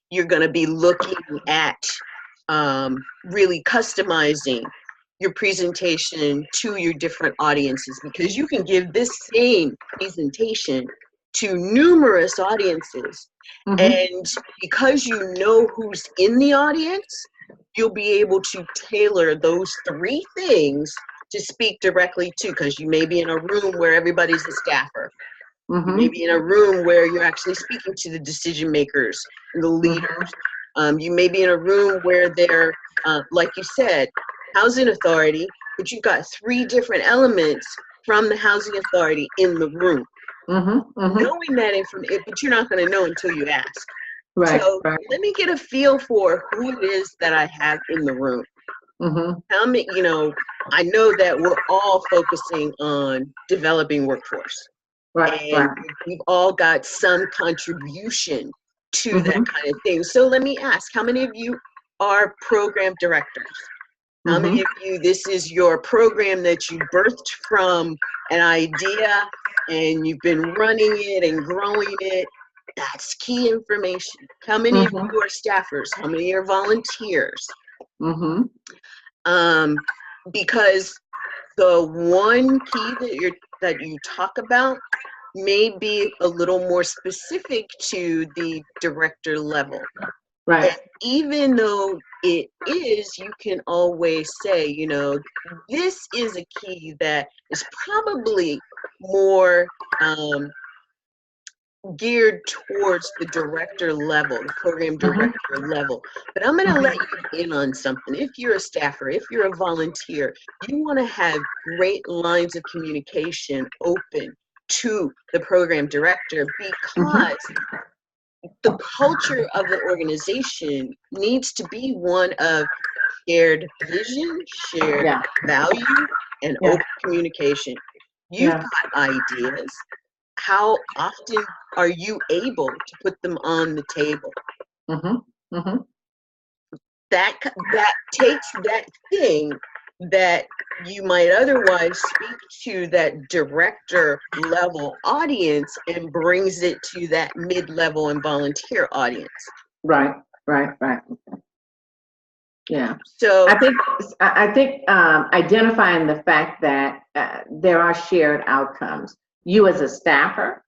you're going to be looking at really customizing your presentation to your different audiences, because you can give this same presentation to numerous audiences. And because you know who's in the audience, you'll be able to tailor those 3 things to speak directly to, because you may be in a room where everybody's a staffer. You may be in a room where you're actually speaking to the decision makers and the leaders. You may be in a room where they're, like you said, housing authority, but you've got 3 different elements from the housing authority in the room. Knowing that information, but you're not going to know until you ask. So let me get a feel for who it is that I have in the room. How many, you know, I know that we're all focusing on developing workforce. And we've all got some contribution to that kind of thing. So let me ask, how many of you are program directors? How many of you, this is your program that you birthed from an idea and you've been running it and growing it? That's key information. How many of you are staffers? How many are volunteers? Because the one key that you talk about may be a little more specific to the director level. And even though it is, you can always say, you know, this is a key that is probably more geared towards the director level, the program director level. But I'm going to let you in on something. If you're a staffer, if you're a volunteer, you want to have great lines of communication open to the program director, because the culture of the organization needs to be one of shared vision, shared value, and open communication. You've got ideas. How often are you able to put them on the table? That takes that thing that you might otherwise speak to that director level audience and brings it to that mid-level and volunteer audience. Yeah. So I think identifying the fact that there are shared outcomes. You as a staffer,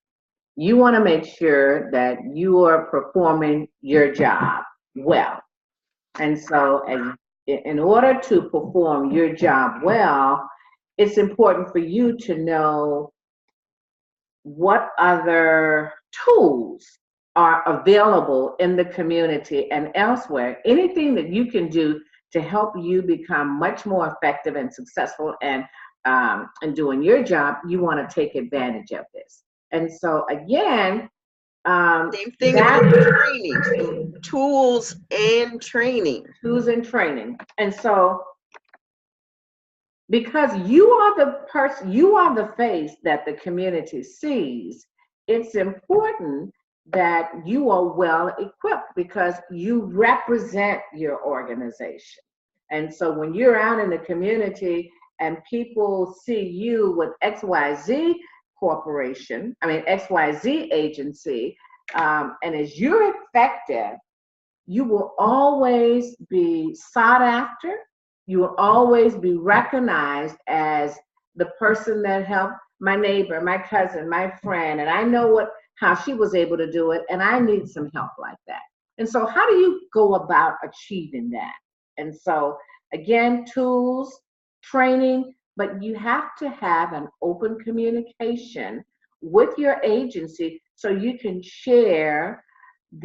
you want to make sure that you are performing your job well. And so in order to perform your job well, it's important for you to know what other tools are available in the community and elsewhere. Anything that you can do to help you become much more effective and successful and doing your job, you want to take advantage of this. And so again, same thing about training, so tools and training. And so because you are the person, you are the face that the community sees, it's important that you are well equipped because you represent your organization. And so when you're out in the community and people see you with XYZ corporation, XYZ agency, and as you're effective, you will always be sought after. You will always be recognized as the person that helped my neighbor, my cousin, my friend, and I know how she was able to do it, and I need some help like that. And so how do you go about achieving that? And so again, tools, training, but you have to have an open communication with your agency so you can share and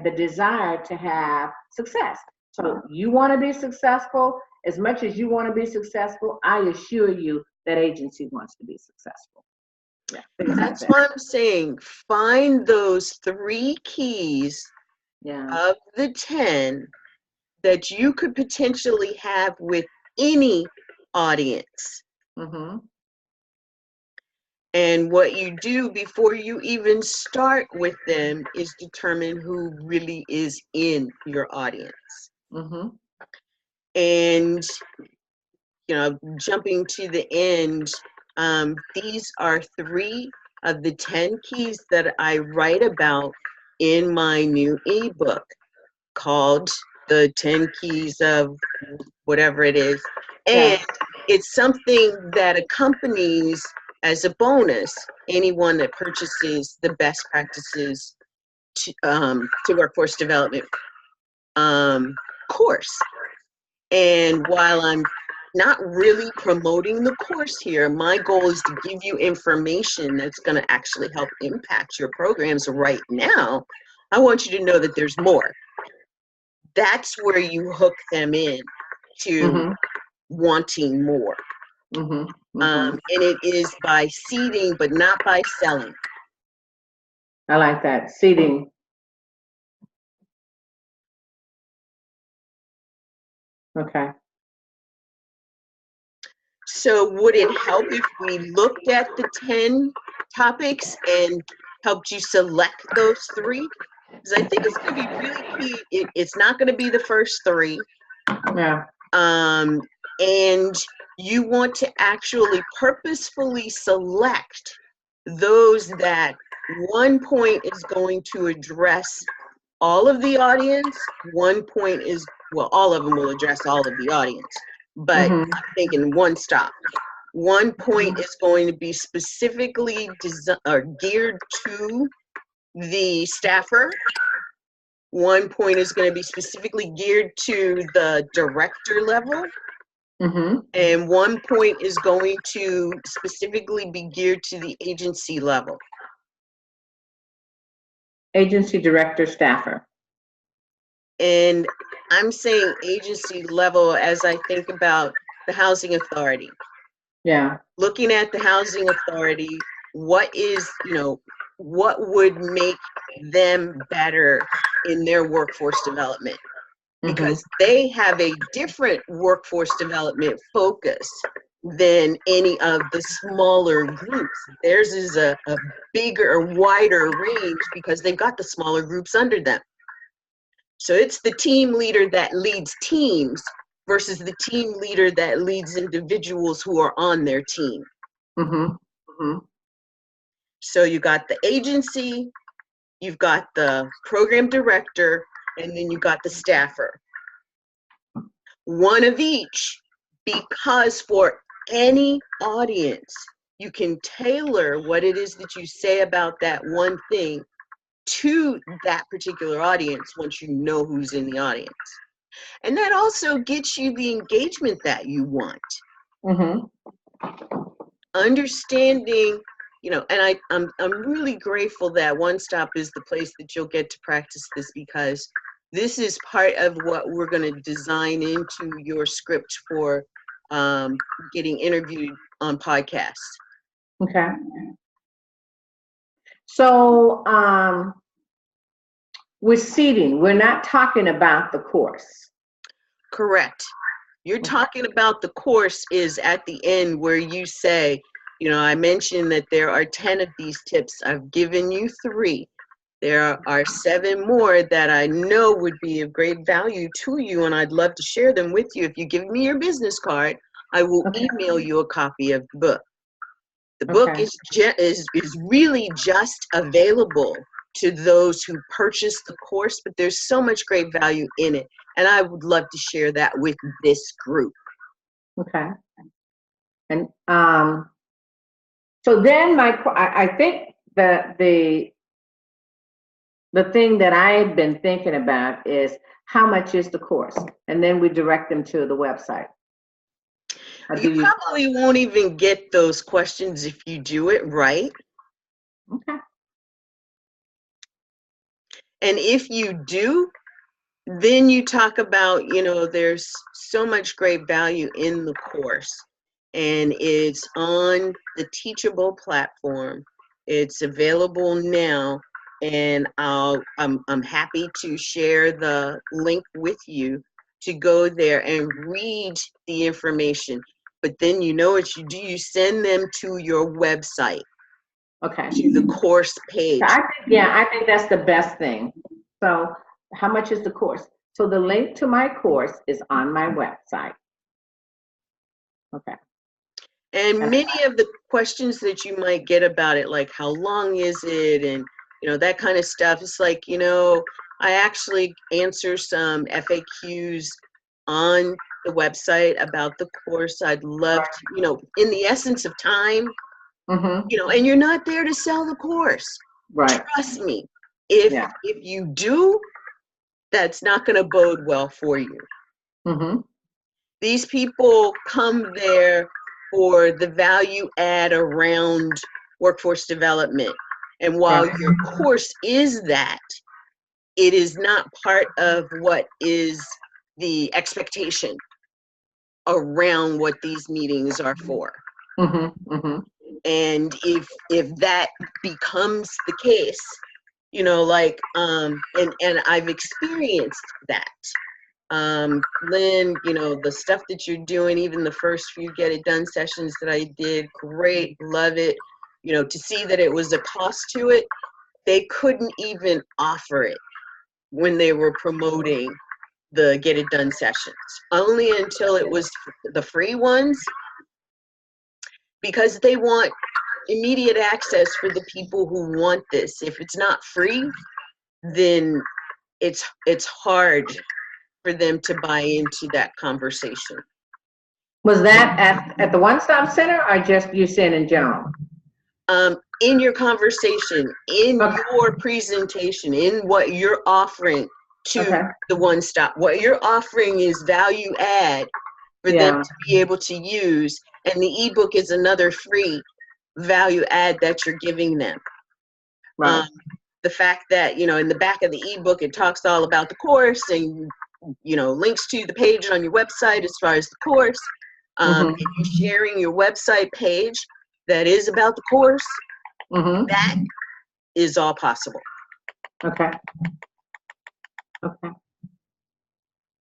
the desire to have success. So you want to be successful. As much as you want to be successful, I assure you that agency wants to be successful. That's what I'm saying. Find those 3 keys of the 10 that you could potentially have with any audience. And what you do before you even start with them is determine who really is in your audience. And, you know, jumping to the end, these are 3 of the 10 keys that I write about in my new ebook called The 10 Keys of whatever it is. And it's something that accompanies as a bonus anyone that purchases the best practices to workforce development course. And while I'm not really promoting the course here, my goal is to give you information that's going to actually help impact your programs right now. I want you to know that there's more. That's where you hook them in to wanting more. And it is by seeding, but not by selling. I like that, seeding. Okay. So would it help if we looked at the 10 topics and helped you select those 3? Because I think it's going to be really key. It's not going to be the first 3. Yeah. And you want to actually purposefully select those that one point is going to address all of the audience. One point is, well, all of them will address all of the audience, but I'm thinking one stop. One point is going to be specifically geared to the staffer. One point is going to be specifically geared to the director level. And one point is going to specifically be geared to the agency level. Agency director, staffer. And I'm saying agency level as I think about the housing authority. Yeah. Looking at the housing authority, what is, what would make them better in their workforce development? Because they have a different workforce development focus than any of the smaller groups. Theirs is a bigger, wider range because they've got the smaller groups under them. So it's the team leader that leads teams versus the team leader that leads individuals who are on their team. So you got the agency, you've got the program director, and then you got the staffer. One of each, because for any audience, you can tailor what it is that you say about that one thing to that particular audience once you know who's in the audience. And that also gets you the engagement that you want. Understanding, and I'm really grateful that One Stop is the place that you'll get to practice this, because this is part of what we're going to design into your script for getting interviewed on podcasts. Okay. So with seeding, we're not talking about the course. Correct. You're talking about the course is at the end where you say, I mentioned that there are 10 of these tips. I've given you 3. There are 7 more that I know would be of great value to you, and I'd love to share them with you. If you give me your business card, I will email you a copy of the book. The book is really just available to those who purchase the course, but there's so much great value in it, and I would love to share that with this group. Okay. And so then I think the thing that I've been thinking about is how much is the course, and then we direct them to the website. You probably won't even get those questions if you do it right. Okay. And if you do, then you talk about, there's so much great value in the course, and it's on the Teachable platform. It's available now, and I'm happy to share the link with you to go there and read the information. But then what you do, you send them to your website. Okay. To the course page. I think that's the best thing. So how much is the course? So the link to my course is on my website. Okay. And many of the questions that you might get about it, like how long is it, and you know, that kind of stuff. It's like, you know, I actually answer some FAQs on the website about the course. I'd love to, you know, in the essence of time, you know, and you're not there to sell the course. Right. Trust me. If you do, that's not going to bode well for you. These people come there for the value add around workforce development. And while your course is that, it is not part of what is the expectation around what these meetings are for. And if that becomes the case, you know, like, and I've experienced that. Lynn, you know, the stuff that you're doing, even the first few Get It Done sessions that I did, great, love it. You know, to see that it was a cost to it, they couldn't even offer it when they were promoting the Get It Done sessions, only until it was the free ones, because they want immediate access for the people who want this. If it's not free, then it's hard for them to buy into that conversation. Was that at the One Stop Center, or just you said in general? In your conversation, in your presentation, in what you're offering to the One Stop. What you're offering is value add for them to be able to use, and the ebook is another free value add that you're giving them. The fact that, you know, in the back of the ebook, it talks all about the course and, you know, links to the page on your website as far as the course. If you're sharing your website page that is about the course, that is all possible.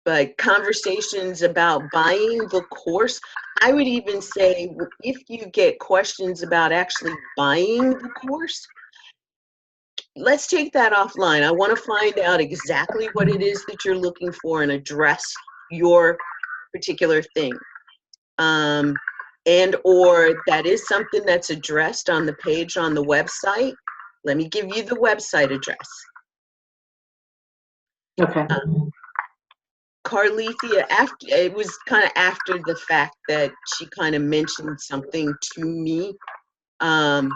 But conversations about buying the course, I would even say, if you get questions about actually buying the course, let's take that offline. I want to find out exactly what it is that you're looking for and address your particular thing. And or that is something that's addressed on the page on the website. Let me give you the website address. Carlethia, after it was kind of after the fact that she kind of mentioned something to me, and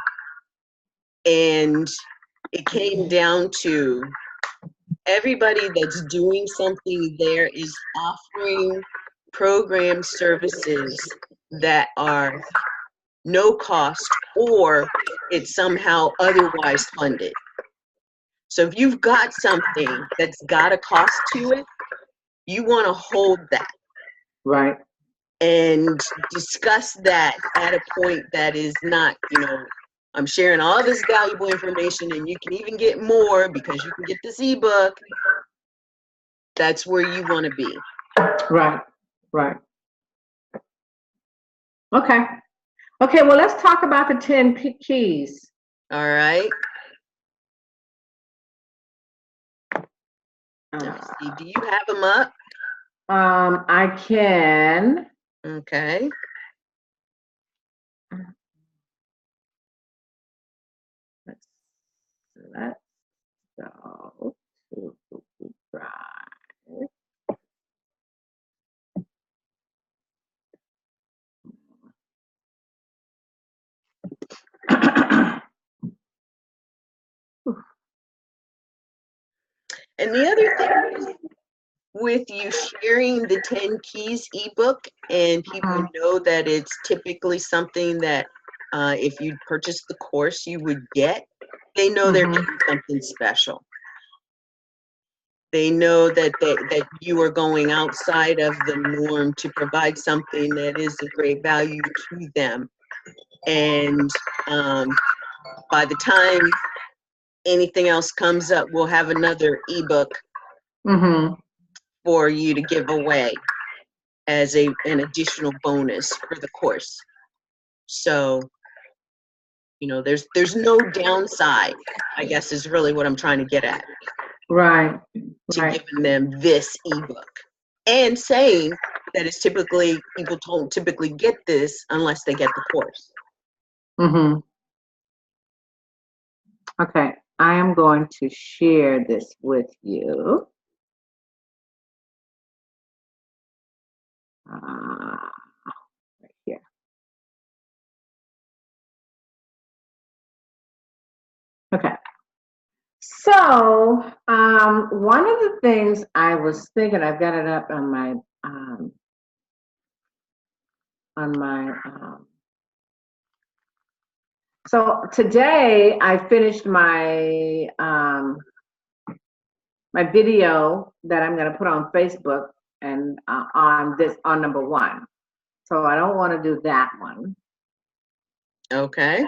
it came down to everybody that's doing something there is offering program services that are no cost, or it's somehow otherwise funded. So if you've got something that's got a cost to it, you want to hold that. And discuss that at a point that is not, you know, I'm sharing all this valuable information and you can even get more because you can get this ebook. That's where you want to be. Okay, well, let's talk about the 10 keys. All right. Do you have them up? I can. Okay. Let's go to Google Drive. And the other thing is, with you sharing the 10 keys ebook, and people know that it's typically something that if you purchase the course you would get, they know they're getting something special. They know that that you are going outside of the norm to provide something that is of great value to them. And by the time anything else comes up, we'll have another ebook for you to give away as an additional bonus for the course. So, you know, there's no downside, I guess, is really what I'm trying to get at. To giving them this ebook and saying that it's typically, people don't typically get this unless they get the course. Okay. I am going to share this with you. Right here. Okay. So one of the things I was thinking, I've got it up on my so today I finished my my video that I'm going to put on Facebook and on number 1. So I don't want to do that one. Okay.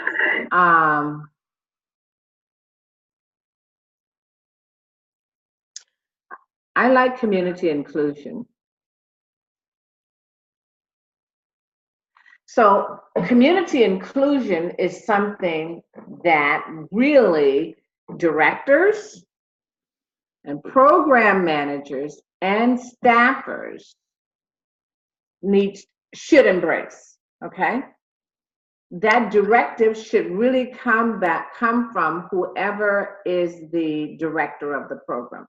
I like community inclusion. So community inclusion is something that really directors and program managers and staffers should embrace, okay? That directive should really come from whoever is the director of the program.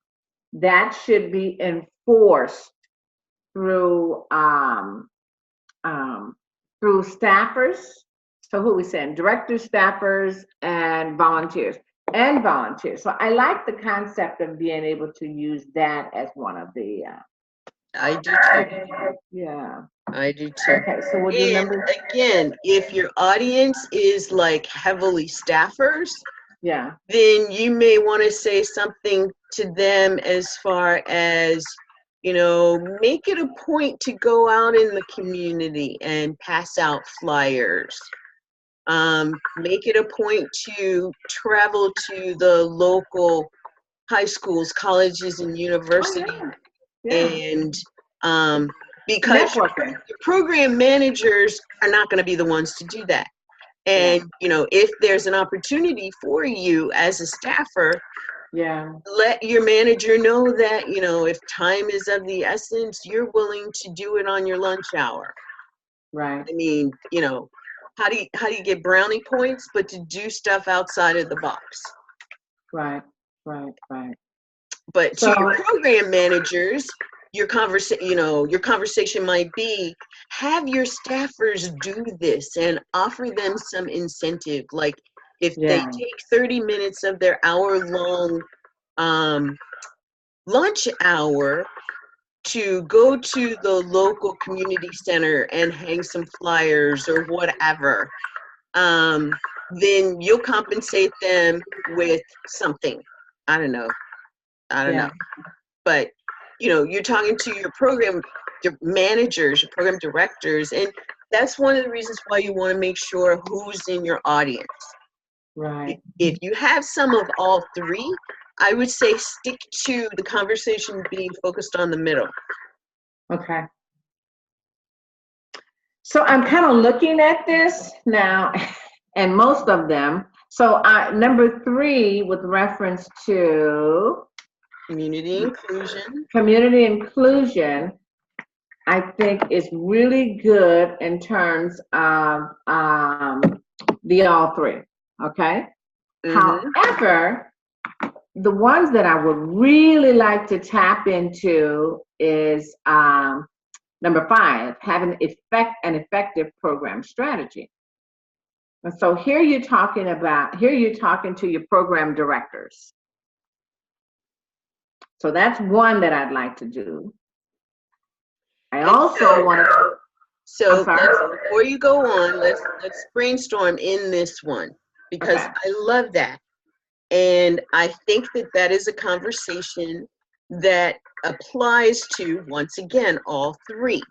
That should be enforced through staffers. So who are we saying? Directors, staffers, and volunteers. So I like the concept of being able to use that as one of the. I do too. Yeah. I do too. Okay, so we'll do number. Again, if your audience is like heavily staffers, yeah, then you may want to say something to them as far as, you know, make it a point to go out in the community and pass out flyers. Make it a point to travel to the local high schools, colleges, and universities. And because your program managers are not going to be the ones to do that. And, you know, if there's an opportunity for you as a staffer, let your manager know that, you know, if time is of the essence, you're willing to do it on your lunch hour. Right. I mean, you know, how do you get brownie points, but to do stuff outside of the box? Right. But to your program managers, your conversation might be, have your staffers do this and offer them some incentive. Like if they take 30 minutes of their hour-long lunch hour to go to the local community center and hang some flyers or whatever, then you'll compensate them with something. I don't know. But, you know, you're talking to your program managers, your program directors, and that's one of the reasons why you want to make sure who's in your audience. Right. If you have some of all three, I would say stick to the conversation being focused on the middle. Okay. So I'm kind of looking at this now, and most of them. So number 3, with reference to community inclusion. Community inclusion, I think is really good in terms of the all 3. Okay. However, the ones that I would really like to tap into is number 5, have an effective program strategy. And so here you're talking to your program directors. So that's one that I'd like to do. I also want to. So before you go on, let's brainstorm in this one, because I love that. And I think that is a conversation that applies to, once again, all 3.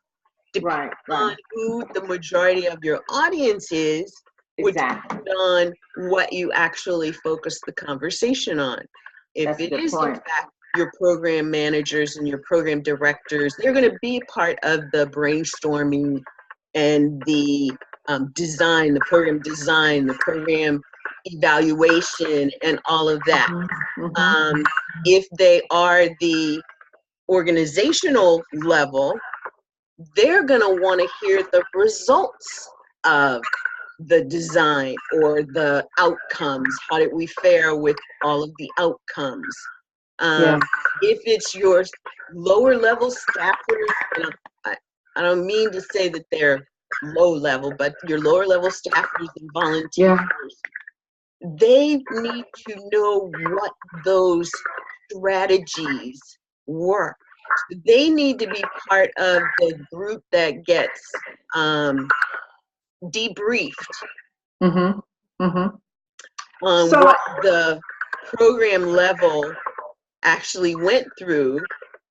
Depending on who the majority of your audience is, would depend on what you actually focus the conversation on. If it is, in fact, your program managers and your program directors, they're going to be part of the brainstorming and the design, the program evaluation, and all of that. If they are the organizational level, they're going to want to hear the results of the design or the outcomes? How did we fare with all of the outcomes? Yeah. If it's your lower level staffers, and I don't mean to say that they're low level, but your lower level staffers and volunteers, they need to know what those strategies were. So they need to be part of the group that gets debriefed Mm-hmm. Mm-hmm. on So, what the program level actually went through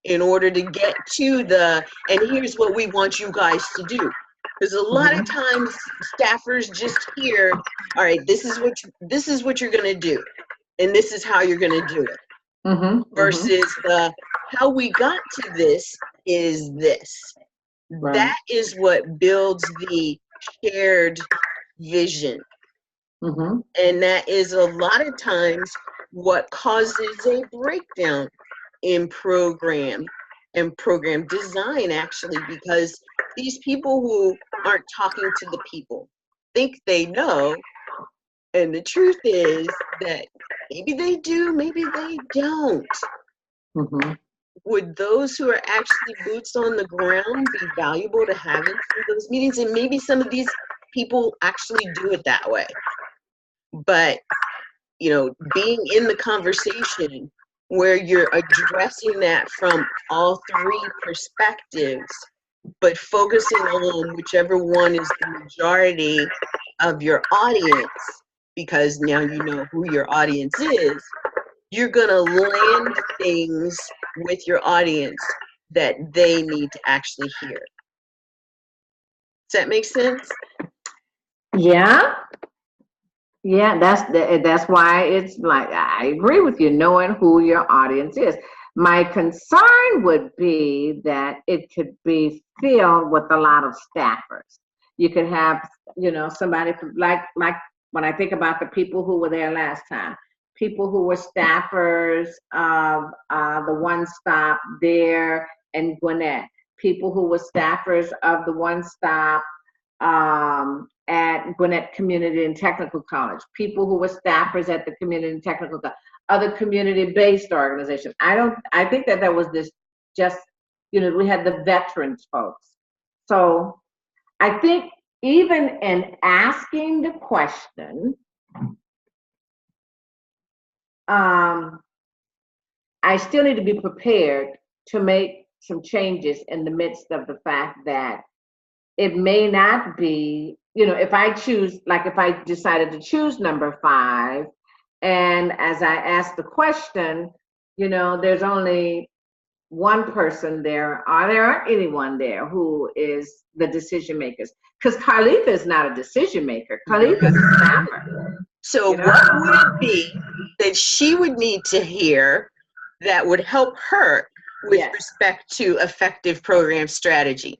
in order to get to the, and here's what we want you guys to do. Because a lot of times staffers just hear, all right, this is what you're going to do, and this is how you're going to do it. Versus the how we got to this is this. Right. That is what builds the shared vision. And that is a lot of times what causes a breakdown in program and program design, actually, because these people who aren't talking to the people think they know, and the truth is that maybe they do, maybe they don't. Would those who are actually boots on the ground be valuable to have in those meetings? And maybe some of these people actually do it that way. But, you know, being in the conversation where you're addressing that from all three perspectives, but focusing on whichever one is the majority of your audience, because now you know who your audience is, you're gonna land things with your audience that they need to actually hear. Does that make sense? Yeah. Yeah, that's why it's like, I agree with you, knowing who your audience is. My concern would be that it could be filled with a lot of staffers. You could have, you know, somebody from, like when I think about the people who were there last time, people who were staffers of the One Stop there in Gwinnett, people who were staffers of the One Stop at Gwinnett Community and Technical College, people who were staffers at the Community and Technical College, other community-based organizations. I think that there was this just, you know, we had the veterans folks. So I think even in asking the question, I still need to be prepared to make some changes in the midst of the fact that it may not be, you know, if I choose, like if I decided to choose number 5, and as I asked the question, you know, there's only one person there, or there aren't anyone there who is the decision makers. Because Carlitha is not a decision maker. Carlitha is a staffer. So what would it be that she would need to hear that would help her with respect to effective program strategy?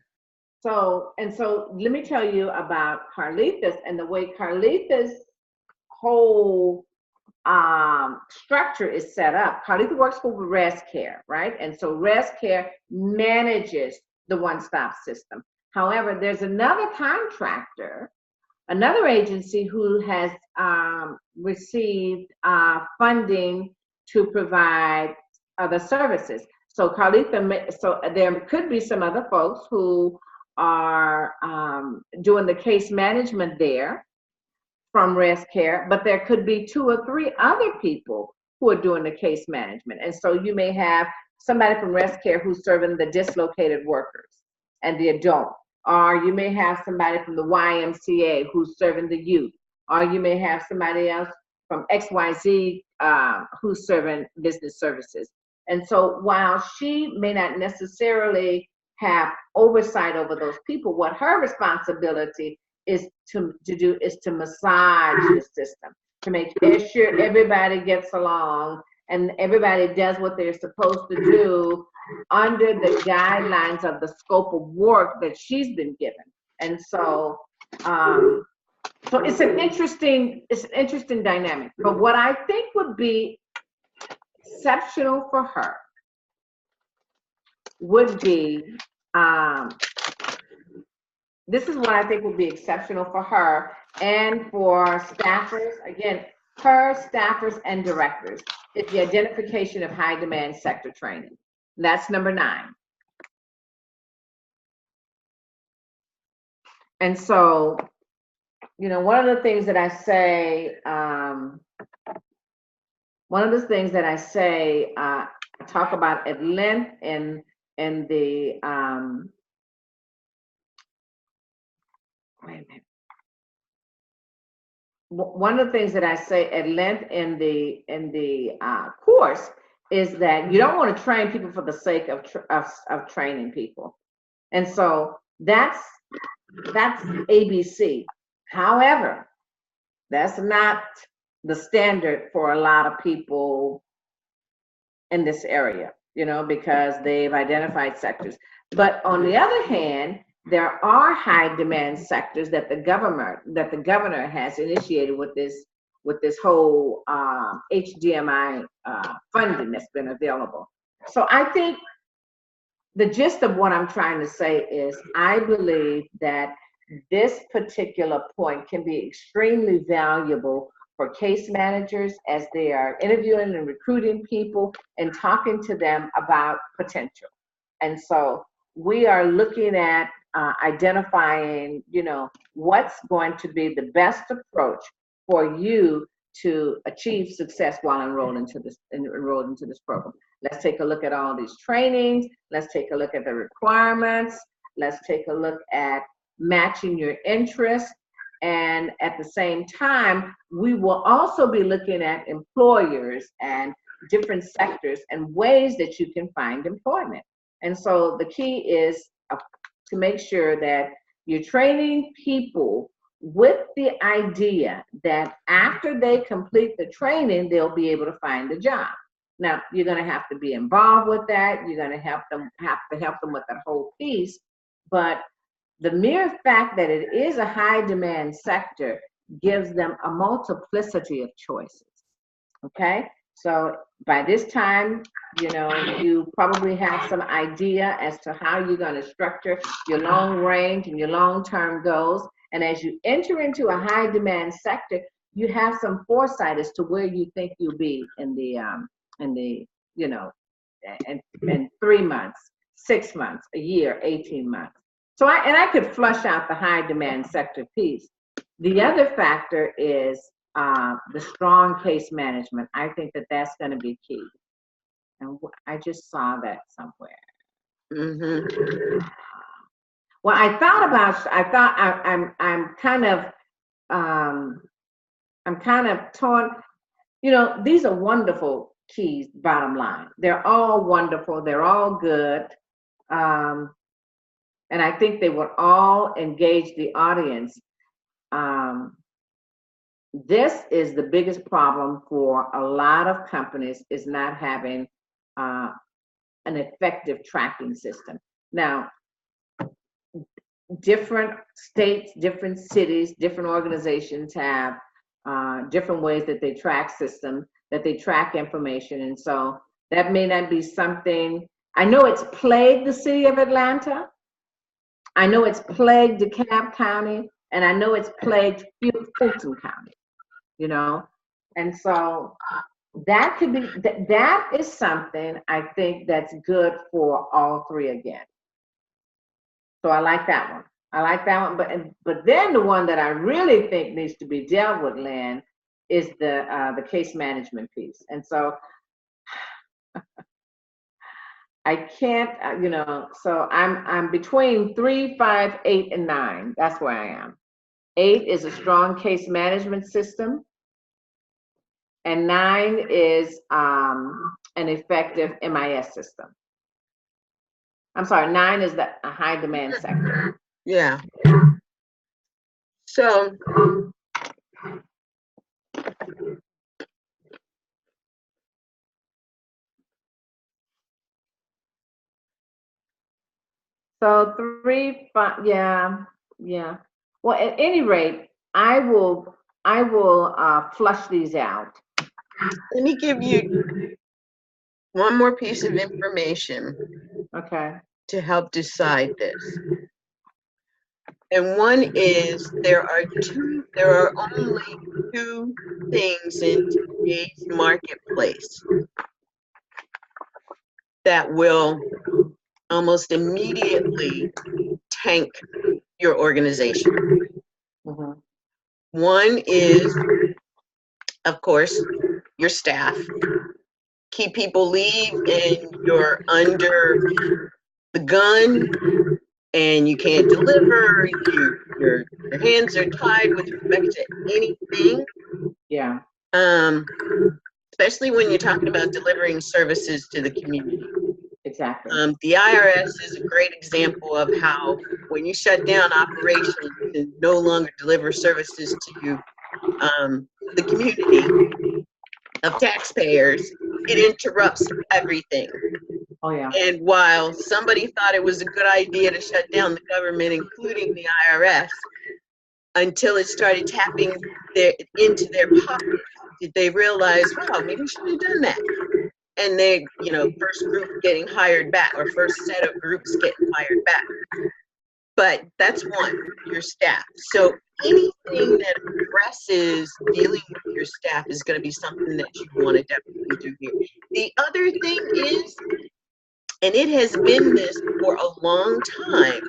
So let me tell you about Carlitha's and the way Carlitha's whole structure is set up. Carlitha works for ResCare, right? And so ResCare manages the one-stop system. However, there's another contractor, another agency who has received funding to provide other services. So Carlitha, so there could be some other folks who are doing the case management there from ResCare, but there could be 2 or 3 other people who are doing the case management. And so you may have somebody from ResCare who's serving the dislocated workers and the adult, or you may have somebody from the YMCA who's serving the youth, or you may have somebody else from XYZ who's serving business services. And so while she may not necessarily have oversight over those people, what her responsibility is to do is to massage the system, to make sure everybody gets along and everybody does what they're supposed to do under the guidelines of the scope of work that she's been given. And so so it's an interesting dynamic. But what I think would be exceptional for her would be this is what I think would be exceptional for her And for staffers, again, per staffers and directors, is the identification of high demand sector training. That's number 9. And so, you know, one of the things that I say, I talk about at length in the, wait a minute. One of the things that I say at length in the course is that you don't want to train people for the sake of training people. And so that's ABC. However, that's not the standard for a lot of people in this area, you know, because they've identified sectors. But on the other hand, there are high demand sectors that the governor has initiated with this whole HDMI funding that's been available. So I think the gist of what I'm trying to say is I believe that this particular point can be extremely valuable for case managers as they are interviewing and recruiting people and talking to them about potential. And so we are looking at identifying, you know, what's going to be the best approach for you to achieve success while enrolled into this program. Let's take a look at all these trainings. Let's take a look at the requirements. Let's take a look at matching your interests. And at the same time, we will also be looking at employers and different sectors and ways that you can find employment. And so the key is to make sure that you're training people with the idea that after they complete the training, they'll be able to find a job. Now, you're going to have to be involved with that. You're going to have to help them with that whole piece. But the mere fact that it is a high demand sector gives them a multiplicity of choices. Okay? So by this time, you know, you probably have some idea as to how you're going to structure your long range and your long-term goals. And as you enter into a high demand sector, you have some foresight as to where you think you'll be in the you know, in 3 months, 6 months, a year, 18 months. So I could flush out the high demand sector piece. The other factor is the strong case management. I think that that's going to be key. And I just saw that somewhere. Mm-hmm. Well, I'm kind of torn. You know, these are wonderful keys, bottom line. They're all wonderful. They're all good. And I think they would all engage the audience. This is the biggest problem for a lot of companies, is not having an effective tracking system. Now, different states, different cities, different organizations have different ways that they track systems, that they track information. And so that may not be something, I know it's plagued the city of Atlanta. I know it's plagued DeKalb County, and I know it's plagued Fulton County, you know? And so that could be, that is something I think that's good for all three again. So I like that one. I like that one, but then the one that I really think needs to be dealt with, Lynn, is the case management piece. And so I can't, you know, so I'm between 3, 5, 8, and 9. That's where I am. 8 is a strong case management system, and 9 is an effective MIS system. I'm sorry, 9 is a high demand sector. Yeah. So So 3, 5, yeah. Well, at any rate, I will flush these out. let me give you one more piece of information. Okay. To help decide this. And one is there are only two things in today's marketplace that will almost immediately tank your organization. Mhm. One is, of course, your staff. Key people leave and you're under the gun and you can't deliver, your hands are tied with respect to anything. Yeah. Especially when you're talking about delivering services to the community. Exactly. The IRS is a great example of how when you shut down operations and no longer deliver services to the community of taxpayers, it interrupts everything. Oh yeah. And while somebody thought it was a good idea to shut down the government, including the IRS, until it started tapping into their pockets, did they realize, wow, maybe we should have done that. And they, first group getting hired back, or first set of groups getting hired back. But that's one, your staff. So anything that addresses dealing with your staff is going to be something that you want to definitely do here. The other thing is, and it has been this for a long time,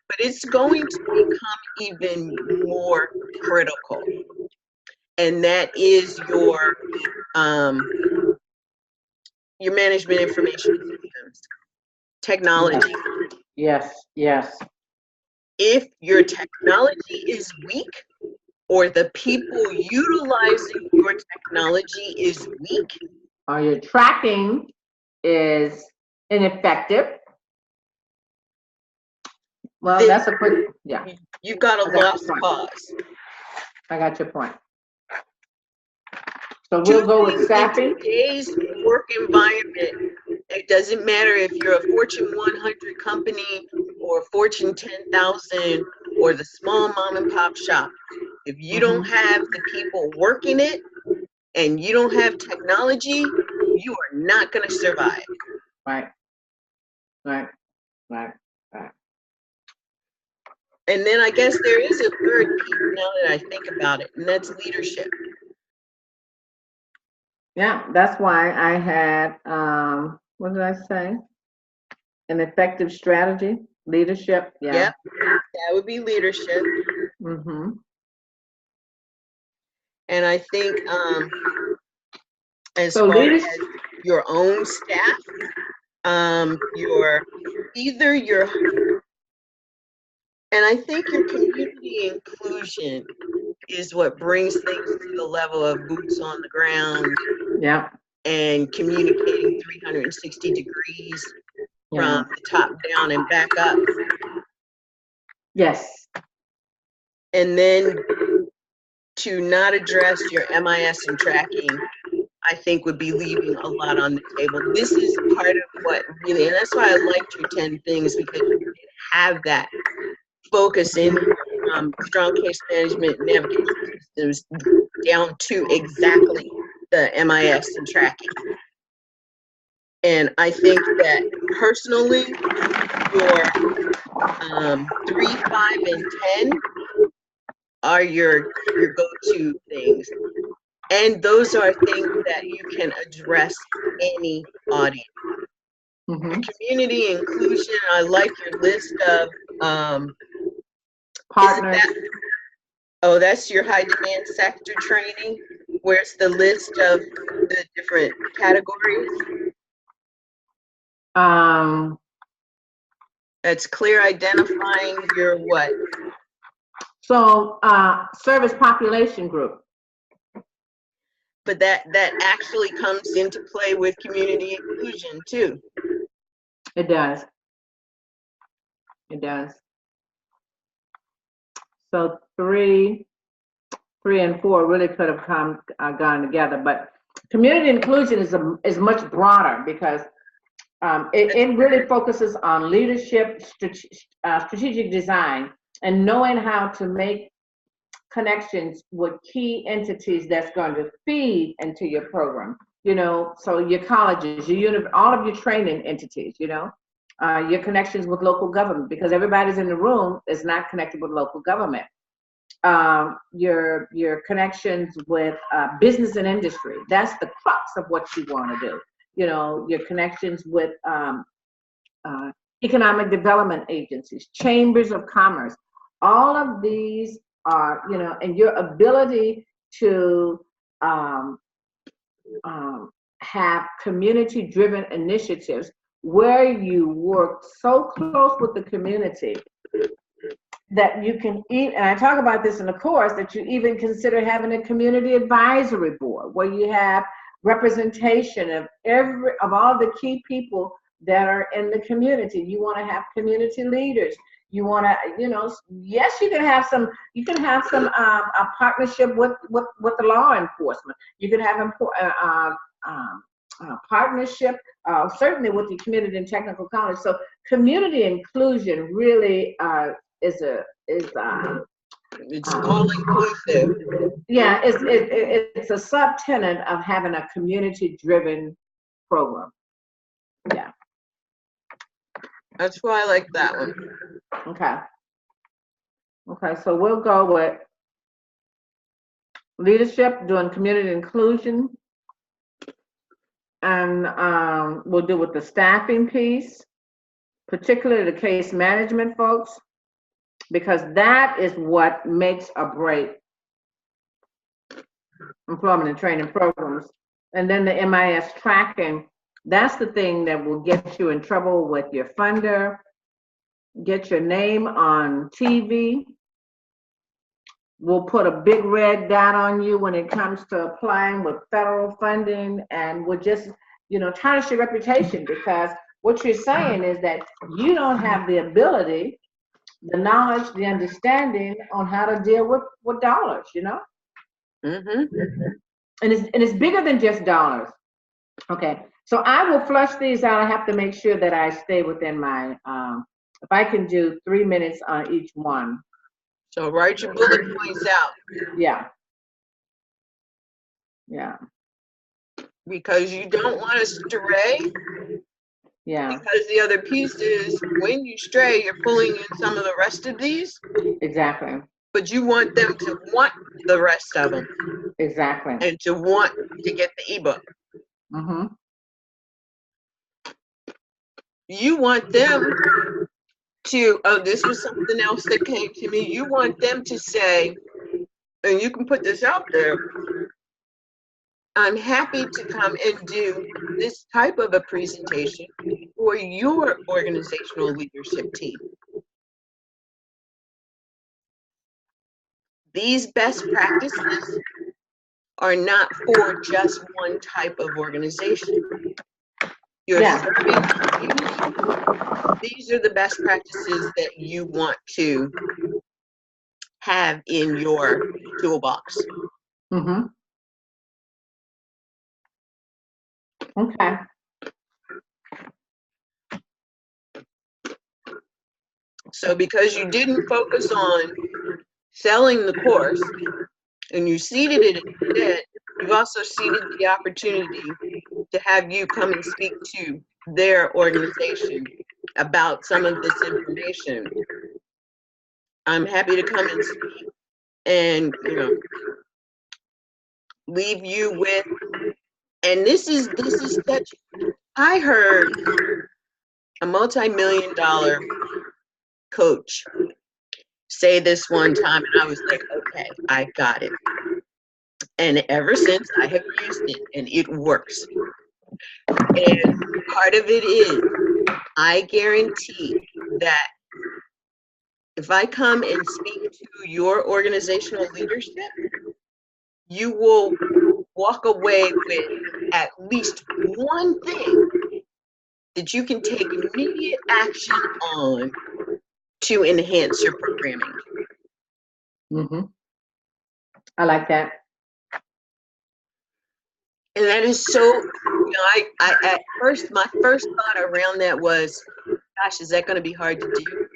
but it's going to become even more critical. And that is your management information systems, technology. Yes, yes. If your technology is weak or the people utilizing your technology is weak, Or your tracking is ineffective. Well, that's a quick, yeah. You've got a lost cause. I got your point. So we'll go with staffing. In today's work environment, it doesn't matter if you're a Fortune 100 company or Fortune 10,000 or the small mom and pop shop. If you don't have the people working it and you don't have technology, you are not going to survive. Right. And then I guess there is a third piece now that I think about it, and that's leadership. Yeah, that's why I had, what did I say? An effective strategy, leadership. Yeah. Yep, that would be leadership. Mm-hmm. And I think as far as your own staff, and I think your community inclusion is what brings things to the level of boots on the ground. Yeah. And communicating 360 degrees from the top down and back up. Yes. And then to not address your MIS and tracking, I think would be leaving a lot on the table. This is part of what really, and that's why I liked your 10 things, because you have that focus in strong case management, navigation systems, down to exactly the MIS and tracking. And I think that personally, your 3, 5, and 10 are your go-to things. And those are things that you can address any audience. Community inclusion, I like your list of partners. That's your high demand sector training. Where's the list of the different categories? That's clear identifying your what? So service population group. But that actually comes into play with community inclusion too. It does. It does. So 3 and 4 really could have gone together, but community inclusion is much broader, because it really focuses on leadership, strategic design, and knowing how to make connections with key entities that's going to feed into your program. So your colleges, all of your training entities, Your connections with local government, because everybody's in the room is not connected with local government. Your connections with business and industry. That's the crux of what you want to do. You know, your connections with economic development agencies, chambers of commerce. All of these are, you know, and your ability to have community-driven initiatives where you work so close with the community that you can eat, and I talk about this in the course, that you even consider having a community advisory board where you have representation of all the key people that are in the community. You want to have community leaders. You want to, you know, yes, you can have some a partnership with the law enforcement. You can have partnership certainly with the community and technical college. So community inclusion really is it's all inclusive. Yeah, it's a subtenet of having a community-driven program. Yeah. That's why I like that one. Okay. Okay, so we'll go with leadership, doing community inclusion, and we'll do with the staffing piece, particularly the case management folks, because that is what makes or break employment and training programs. And then the MIS tracking, that's the thing that will get you in trouble with your funder, get your name on TV. We'll put a big red dot on you when it comes to applying with federal funding, and we'll just, you know, tarnish your reputation, because what you're saying is that you don't have the ability, the knowledge, the understanding on how to deal with dollars, you know? Mm-hmm. And it's bigger than just dollars. Okay, so I will flush these out. I have to make sure that I stay within my, if I can do 3 minutes on each one. So write your bullet points out. Yeah. Yeah. Because you don't want to stray. Yeah. Because the other piece is, when you stray, you're pulling in some of the rest of these. Exactly. But you want them to want the rest of them. Exactly. And to want to get the ebook. Mm-hmm. You want them to, oh, this was something else that came to me. You want them to say, and you can put this out there, I'm happy to come and do this type of a presentation for your organizational leadership team. These best practices are not for just one type of organization. You're serving the community. These are the best practices that you want to have in your toolbox. Mm-hmm. Okay. So because you didn't focus on selling the course and you seeded it instead, you've also seeded the opportunity to have you come and speak to their organization about some of this information. I'm happy to come and speak and, you know, leave you with, and this is such, I heard a multi-million-dollar coach say this one time, and I was like, okay, I got it. And ever since, I have used it, and it works. And part of it is, I guarantee that if I come and speak to your organizational leadership, you will walk away with at least one thing that you can take immediate action on to enhance your programming. Mm-hmm. I like that. And that is so, you know, I at first, my first thought around that was, gosh, is that going to be hard to do?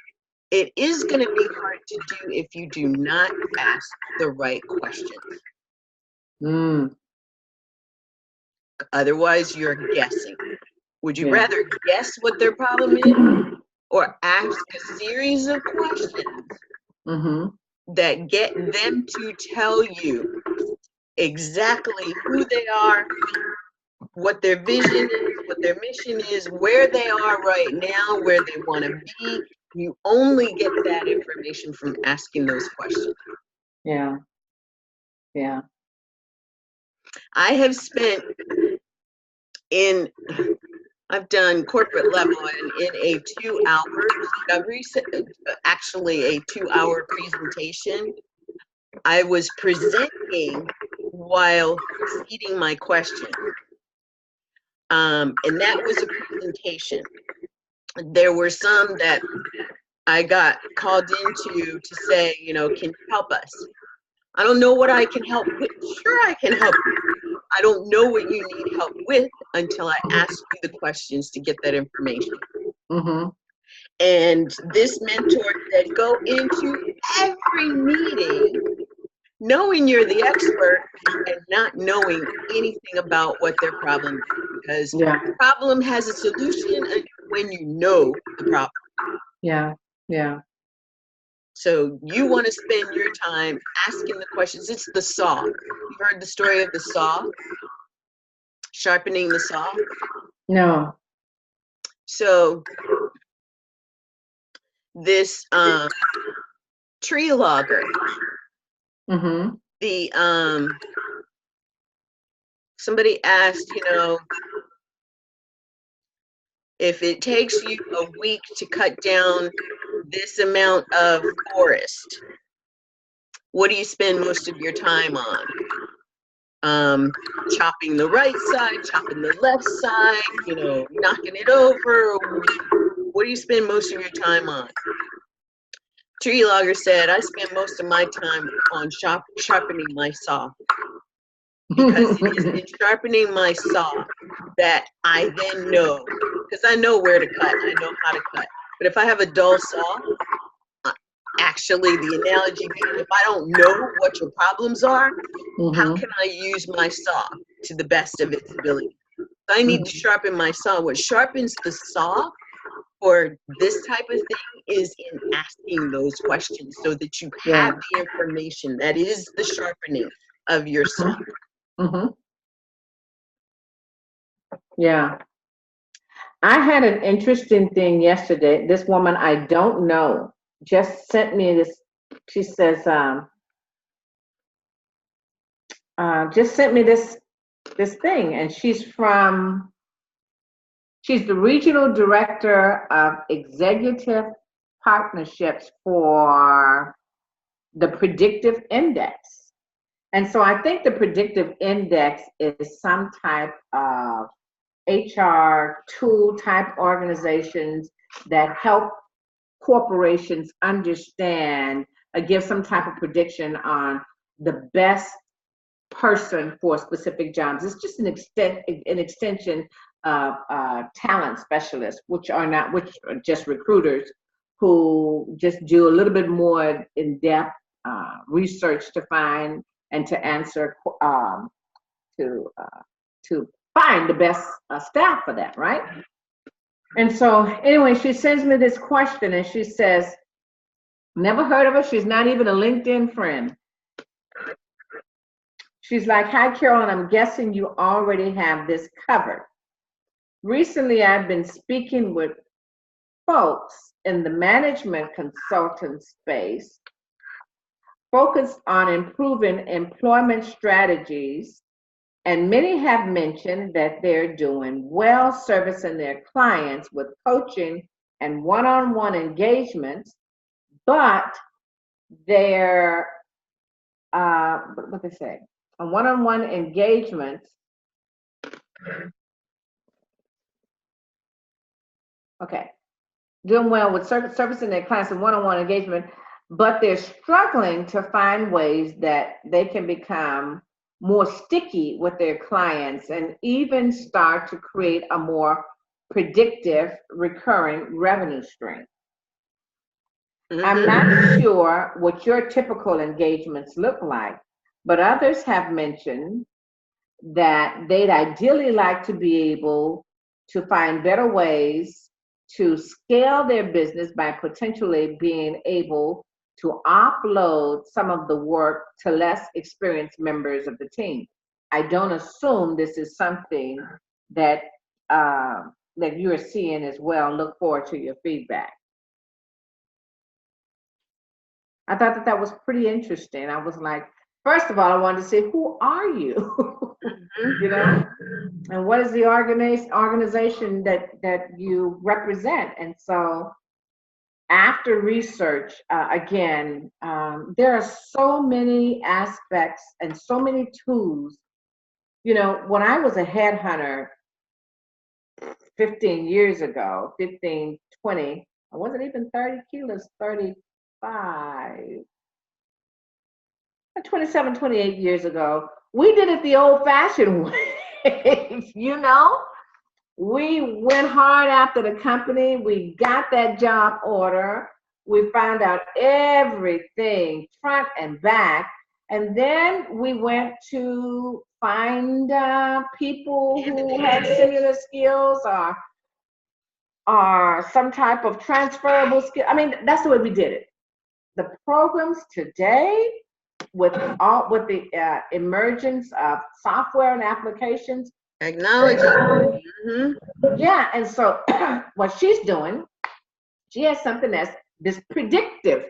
It is going to be hard to do if you do not ask the right questions. Mm. Otherwise, you're guessing. Would you rather guess what their problem is or ask a series of questions that get them to tell you exactly who they are, what their vision is, what their mission is, where they are right now, where they want to be? You only get that information from asking those questions. Yeah. Yeah. I have spent I've done corporate level, and in a 2-hour discovery, actually a 2-hour presentation, I was presenting while feeding my question. And that was a presentation. There were some that I got called into to say, you know, can you help us? I don't know what I can help with. Sure, I can help you. I don't know what you need help with until I ask you the questions to get that information. And this mentor said, go into every meeting knowing you're the expert and not knowing anything about what their problem is, because the problem has a solution when you know the problem. Yeah. Yeah. So you want to spend your time asking the questions. It's the saw. You've heard the story of the saw, sharpening the saw? No. So this tree logger, somebody asked, you know, if it takes you a week to cut down this amount of forest, what do you spend most of your time on? Chopping the right side, chopping the left side, you know, knocking it over. What do you spend most of your time on? Tree logger said, I spend most of my time on sharpening my saw. Because it is in sharpening my saw that I then know, because I know where to cut, I know how to cut. But if I have a dull saw, actually the analogy being, if I don't know what your problems are, how can I use my saw to the best of its ability? So I need to sharpen my saw. What sharpens the saw for this type of thing is in asking those questions so that you have the information that is the sharpening of your saw. Yeah. I had an interesting thing yesterday. This woman I don't know just sent me this. She says, just sent me this thing, and she's the regional director of executive partnerships for the Predictive Index. And so I think the Predictive Index is some type of HR tool type organizations that help corporations understand or give some type of prediction on the best person for specific jobs. It's just an extension of talent specialists, which are just recruiters who just do a little bit more in-depth research to find and to answer to find the best staff for that, right? And so anyway, she sends me this question and she says, never heard of her. She's not even a LinkedIn friend. She's like, hi, Carolyn, I'm guessing you already have this covered. Recently, I've been speaking with folks in the management consultant space focused on improving employment strategies, and many have mentioned that they're doing well servicing their clients with coaching and one-on-one engagements, but they're, what they say, a one-on-one engagement, okay, doing well with servicing their clients in one-on-one engagement, but they're struggling to find ways that they can become more sticky with their clients and even start to create a more predictive recurring revenue stream. I'm not sure what your typical engagements look like, but others have mentioned that they'd ideally like to be able to find better ways to scale their business by potentially being able to offload some of the work to less experienced members of the team. I don't assume this is something that that you're seeing as well. Look forward to your feedback. I thought that that was pretty interesting. I was like, first of all, I wanted to say, who are you? You know, and what is the organization that you represent? And so after research, again, there are so many aspects and so many tools. You know, when I was a headhunter 15 years ago, 15, 20, I wasn't even 30 kilos, 35, 27, 28 years ago, we did it the old-fashioned way. You know, we went hard after the company. We got that job order. We found out everything front and back. And then we went to find people who had similar skills or some type of transferable skill. I mean, that's the way we did it. The programs today, with the emergence of software and applications, Technology. yeah. And so what she's doing, she has something that's this predictive,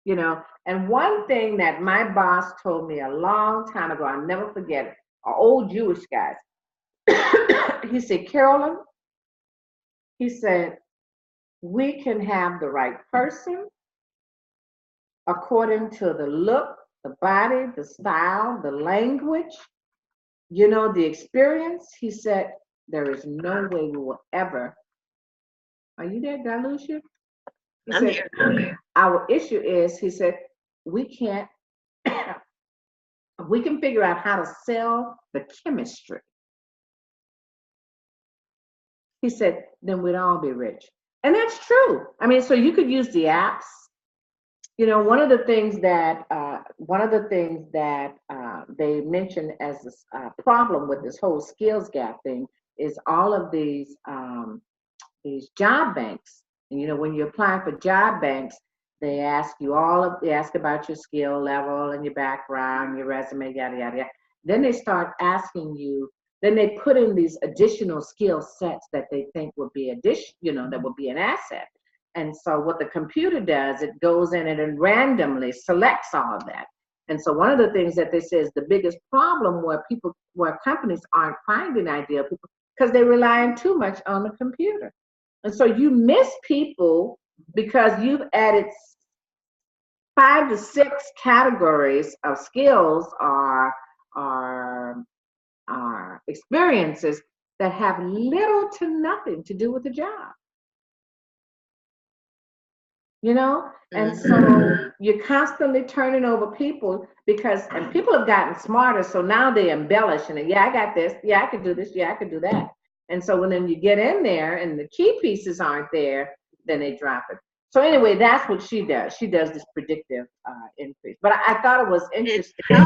you know. And one thing that my boss told me a long time ago, I'll never forget it, an old Jewish guy. He said, Carolyn, he said, we can have the right person according to the look, the body, the style, the language, you know, the experience. He said, there is no way we will ever. Are you there? Did I lose you? He I'm said, here. our issue is, he said, we can't, we can figure out how to sell the chemistry. He said, then we'd all be rich. And that's true. I mean, so you could use the apps. You know, one of the things that they mentioned as a problem with this whole skills gap thing is all of these job banks. And you know, when you apply for job banks, they ask about your skill level and your background, your resume, yada yada yada. Then they start asking you. Then they put in these additional skill sets that they think would be that would be an asset. And so what the computer does, it goes in and it randomly selects all of that. And so one of the things that they say is the biggest problem where companies aren't finding ideal people because they're relying too much on the computer. And so you miss people because you've added 5 to 6 categories of skills or experiences that have little to nothing to do with the job. You know, and so you're constantly turning over people and people have gotten smarter. So now they embellish and yeah, I got this. Yeah, I could do this. Yeah, I could do that. And so when then you get in there and the key pieces aren't there, then they drop it. So anyway, that's what she does. She does this predictive increase. But I thought it was interesting.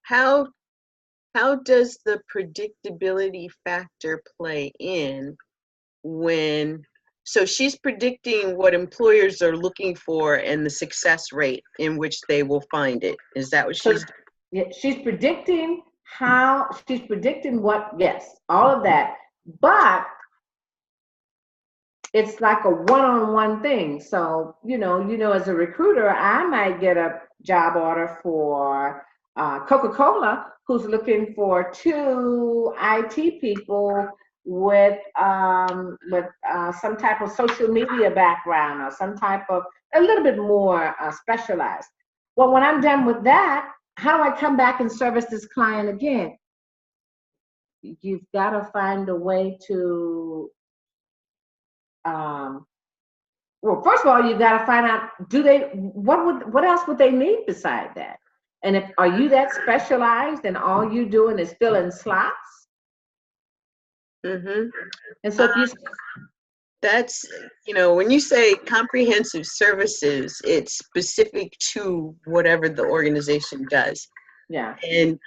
How does the predictability factor play in when? So she's predicting what employers are looking for and the success rate in which they will find it. Is that what she's doing? Yeah, she's predicting what, yes, all of that. But it's like a one-on-one thing. So, you know, as a recruiter, I might get a job order for Coca-Cola, who's looking for 2 IT people with some type of social media background or some type of a little bit more specialized. Well, when I'm done with that, how do I come back and service this client again? You've got to find a way to, well, first of all, you got to find out, what else would they need beside that? And are you that specialized and all you doing is filling slots? Mm-hmm. And so if you that's, you know, when you say comprehensive services, it's specific to whatever the organization does. Yeah. And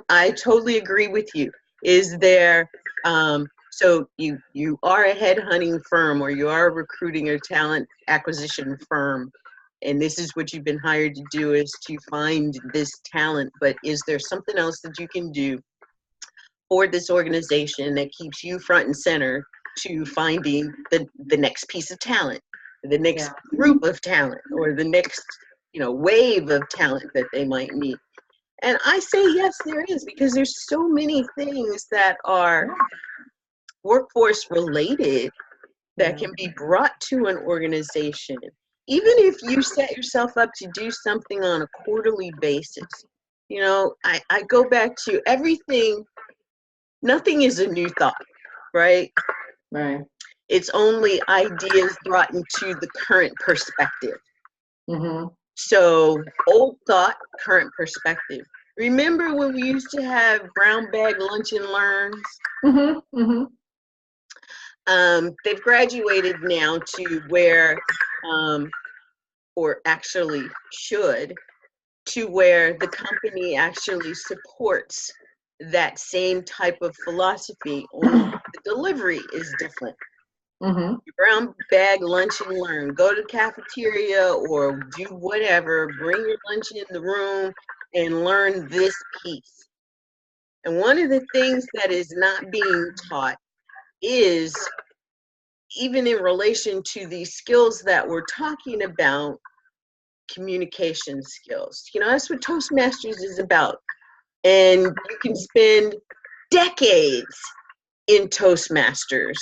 I totally agree with you. Is there So you are a headhunting firm, or you are a recruiting or talent acquisition firm, and this is what you've been hired to do, is to find this talent. But is there something else that you can do for this organization that keeps you front and center to finding the next piece of talent, the next group of talent, or the next, wave of talent that they might need? And I say yes, there is, because there's so many things that are workforce related that can be brought to an organization. Even if you set yourself up to do something on a quarterly basis, I go back to everything. Nothing is a new thought, right? Right. It's only ideas brought into the current perspective. Mm-hmm. So old thought, current perspective. Remember when we used to have brown bag lunch and learns? Mm-hmm. Mm-hmm. They've graduated now to where, or actually should, to where the company actually supports that same type of philosophy, only the delivery is different. Mm-hmm. Brown bag lunch and learn. Go to the cafeteria or do whatever. Bring your lunch in the room and learn this piece. And one of the things that is not being taught is, even in relation to these skills that we're talking about, communication skills. That's what Toastmasters is about. And you can spend decades in Toastmasters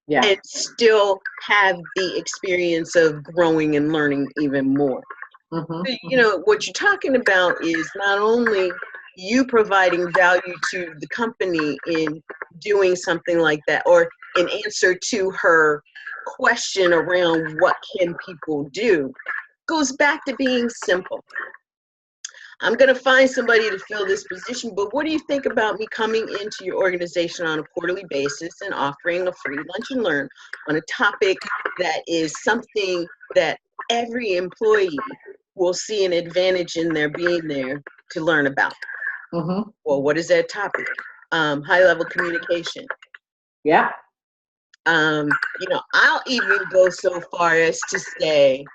and still have the experience of growing and learning even more. Mm-hmm. What you're talking about is not only you providing value to the company in doing something like that, or in answer to her question around what can people do, goes back to being simple. I'm going to find somebody to fill this position, but what do you think about me coming into your organization on a quarterly basis and offering a free lunch and learn on a topic that is something that every employee will see an advantage in their being there to learn about? Mm-hmm. Well, what is that topic? High-level communication. Yeah. I'll even go so far as to say,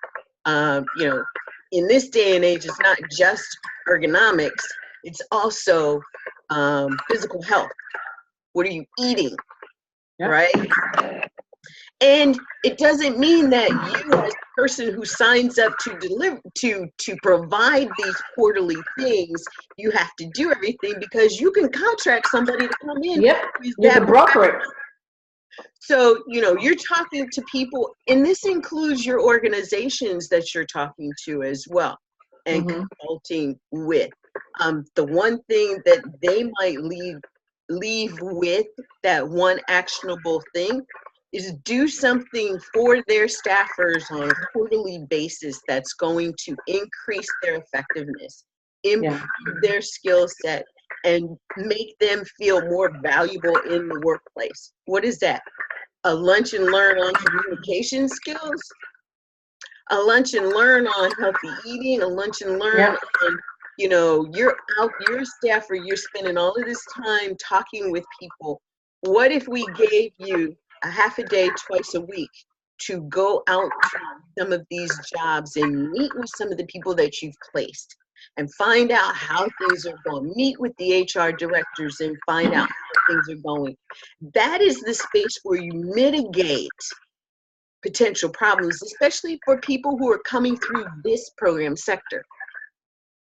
in this day and age, it's not just ergonomics, it's also physical health. What are you eating, right? And it doesn't mean that you, as a person who signs up to deliver, to provide these quarterly things, you have to do everything, because you can contract somebody to come in. Yep. You can broker it. So, you're talking to people, and this includes your organizations that you're talking to as well, and consulting with. The one thing that they might leave with, that one actionable thing, is do something for their staffers on a quarterly basis that's going to increase their effectiveness, improve their skill set, and make them feel more valuable in the workplace. What is that? A lunch and learn on communication skills, a lunch and learn on healthy eating, a lunch and learn on, you're a staffer, you're spending all of this time talking with people. What if we gave you a half a day twice a week to go out to some of these jobs and meet with some of the people that you've placed and find out how things are going? Meet with the HR directors and find out how things are going. That is the space where you mitigate potential problems, especially for people who are coming through this program sector.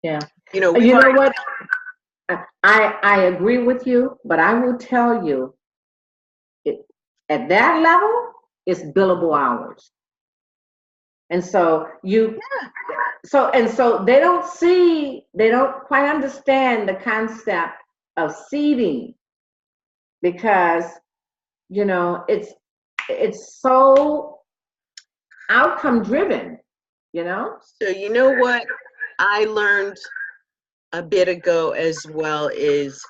Yeah. You know what? I agree with you, but I will tell you, at that level, it's billable hours. And so so they don't quite understand the concept of seeding, because it's so outcome driven, So you know what I learned a bit ago as well is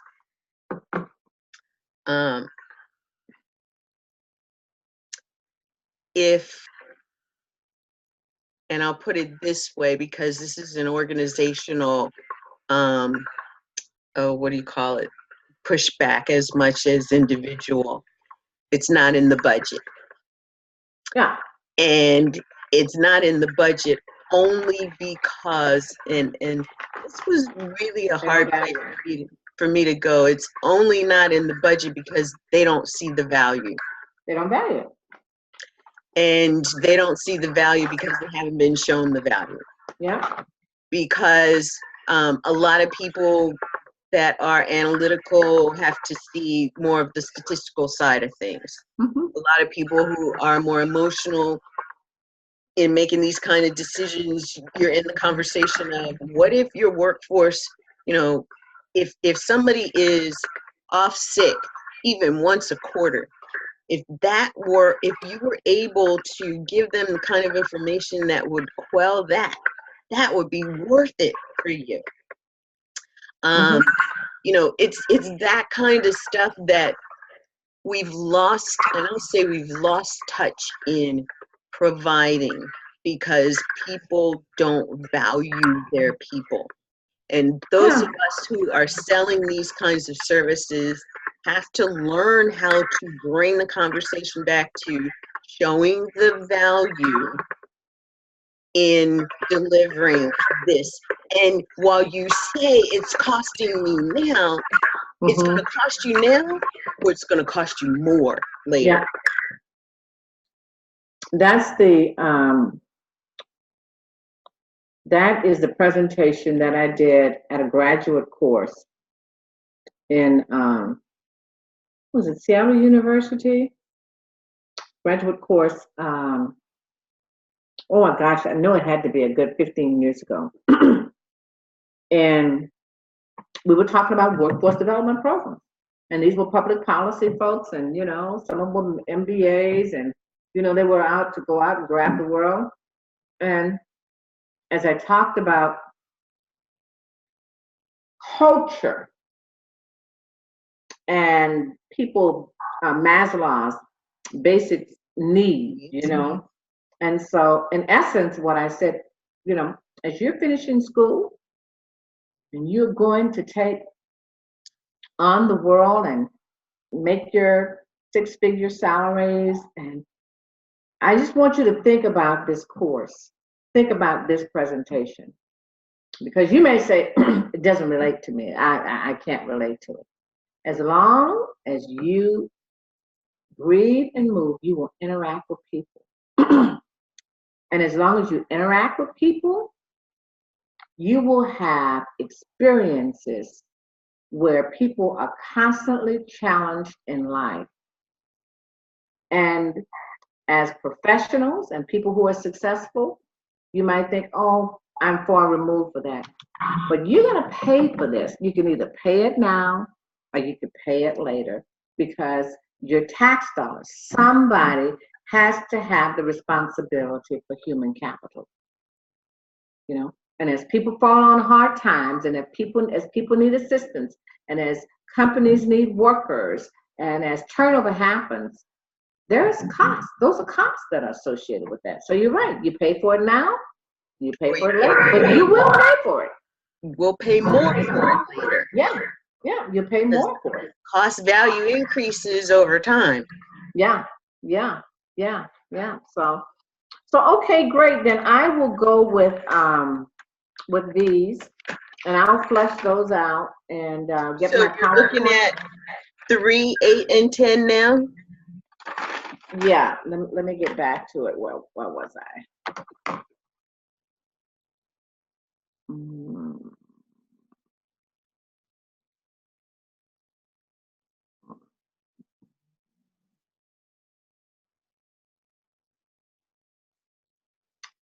and I'll put it this way, because this is an organizational what do you call it, pushback as much as individual. it's not in the budget. Yeah. And it's not in the budget only because, and this was really a hard place for me to go. It's only not in the budget because they don't see the value. They don't value it. And they don't see the value because they haven't been shown the value. Yeah. Because a lot of people that are analytical have to see more of the statistical side of things. Mm-hmm. A lot of people who are more emotional in making these kind of decisions, you're in the conversation of what if your workforce, you know, if somebody is off sick even once a quarter, if you were able to give them the kind of information that would quell that, that would be worth it for you. You know, it's that kind of stuff that we've lost, and I'll say we've lost touch in providing because people don't value their people. And those of us who are selling these kinds of services have to learn how to bring the conversation back to showing the value in delivering this. And while you say it's costing me now, it's going to cost you now, or it's going to cost you more later. Yeah. That's the that is the presentation that I did at a graduate course in was it Seattle University? Graduate course. Oh my gosh, I know it had to be a good 15 years ago. And we were talking about workforce development programs. And these were public policy folks, and you know, some of them MBAs, and you know, they were out to go out and grab the world. And as I talked about culture and people, Maslow's basic needs, you know. And so, in essence, what I said, you know, as you're finishing school and you're going to take on the world and make your six-figure salaries, and I just want you to think about this course, think about this presentation, because you may say it doesn't relate to me. I can't relate to it. As long as you breathe and move, you will interact with people. And as long as you interact with people, you will have experiences where people are constantly challenged in life. And as professionals and people who are successful, you might think, oh, I'm far removed for that. But you're going to pay for this. You can either pay it now or you can pay it later, because your tax dollars, somebody has to have the responsibility for human capital. You know, and as people fall on hard times, and as people need assistance, and as companies need workers, and as turnover happens, there's costs. Those are costs that are associated with that. So you're right. You pay for it now, you pay for it later, but you will pay for it. We'll pay more for it later. Yeah, yeah, you pay more for it. Cost value increases over time. Yeah. So okay, great. Then I will go with these, and I'll flesh those out and get my PowerPoint. So you're looking at 3, 8, and 10 now? Yeah, let me get back to it. Where was I?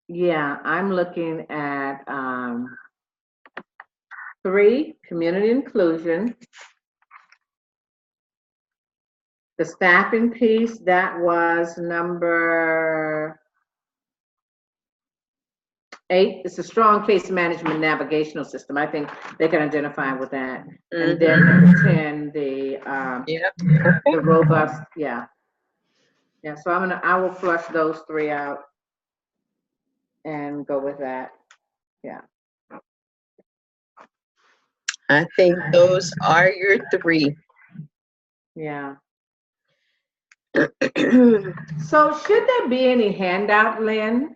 Yeah, I'm looking at 3, community inclusion. The staffing piece, that was number 8. It's a strong case management navigational system. I think they can identify with that. And then number 10, the robust, yeah. So I will flush those 3 out and go with that. Yeah. I think those are your 3. Yeah. So should there be any handout, Lynn?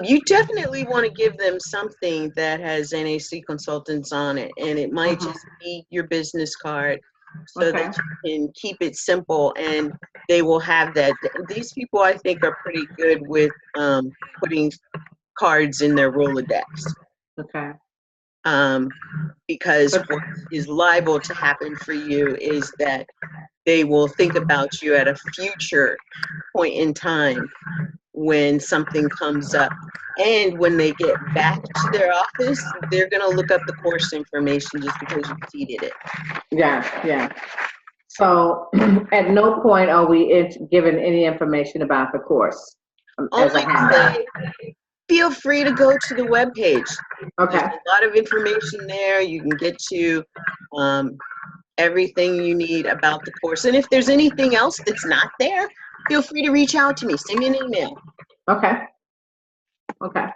You definitely want to give them something that has NAC consultants on it, and it might just be your business card so Okay. that you can keep it simple, and they will have that. These people, I think, are pretty good with putting cards in their Rolodex. Okay. Because what is liable to happen for you is that they will think about you at a future point in time when something comes up. And when they get back to their office, they're going to look up the course information just because you seeded it. Yeah, yeah. So at no point are we given any information about the course as a Only handout. say, feel free to go to the webpage. Okay. There's a lot of information there. You can get to everything you need about the course. And if there's anything else that's not there, feel free to reach out to me. Send me an email. Okay. Okay.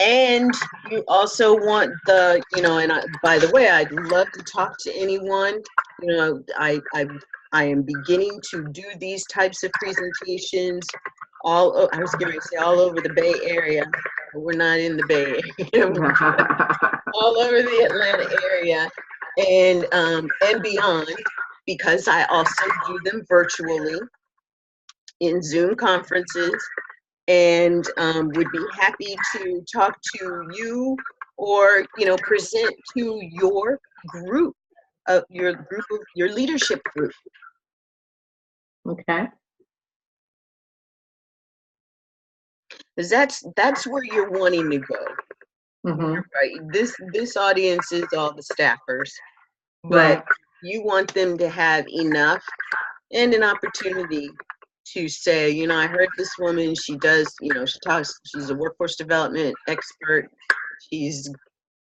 And you also want the, and by the way, I'd love to talk to anyone. I am beginning to do these types of presentations I was going to say all over the Bay Area, but we're not in the Bay Area. All over the Atlanta area and beyond, because I also do them virtually in Zoom conferences, and would be happy to talk to you or present to your group of your leadership group. Okay. Because that's where you're wanting to go. Right. This audience is all the staffers, but you want them to have enough and an opportunity to say, I heard this woman, she does, she's a workforce development expert. She's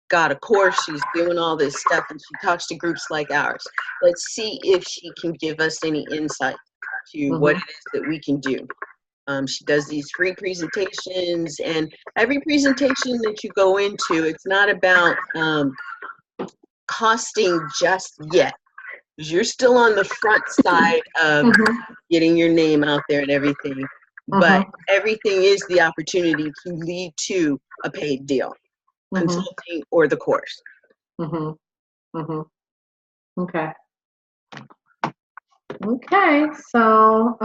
got a course, she's doing all this stuff, and she talks to groups like ours. Let's see if she can give us any insight to what it is that we can do. She does these free presentations, and every presentation that you go into, it's not about costing just yet. You're still on the front side of getting your name out there and everything, but everything is the opportunity to lead to a paid deal, consulting or the course. Okay. Okay, so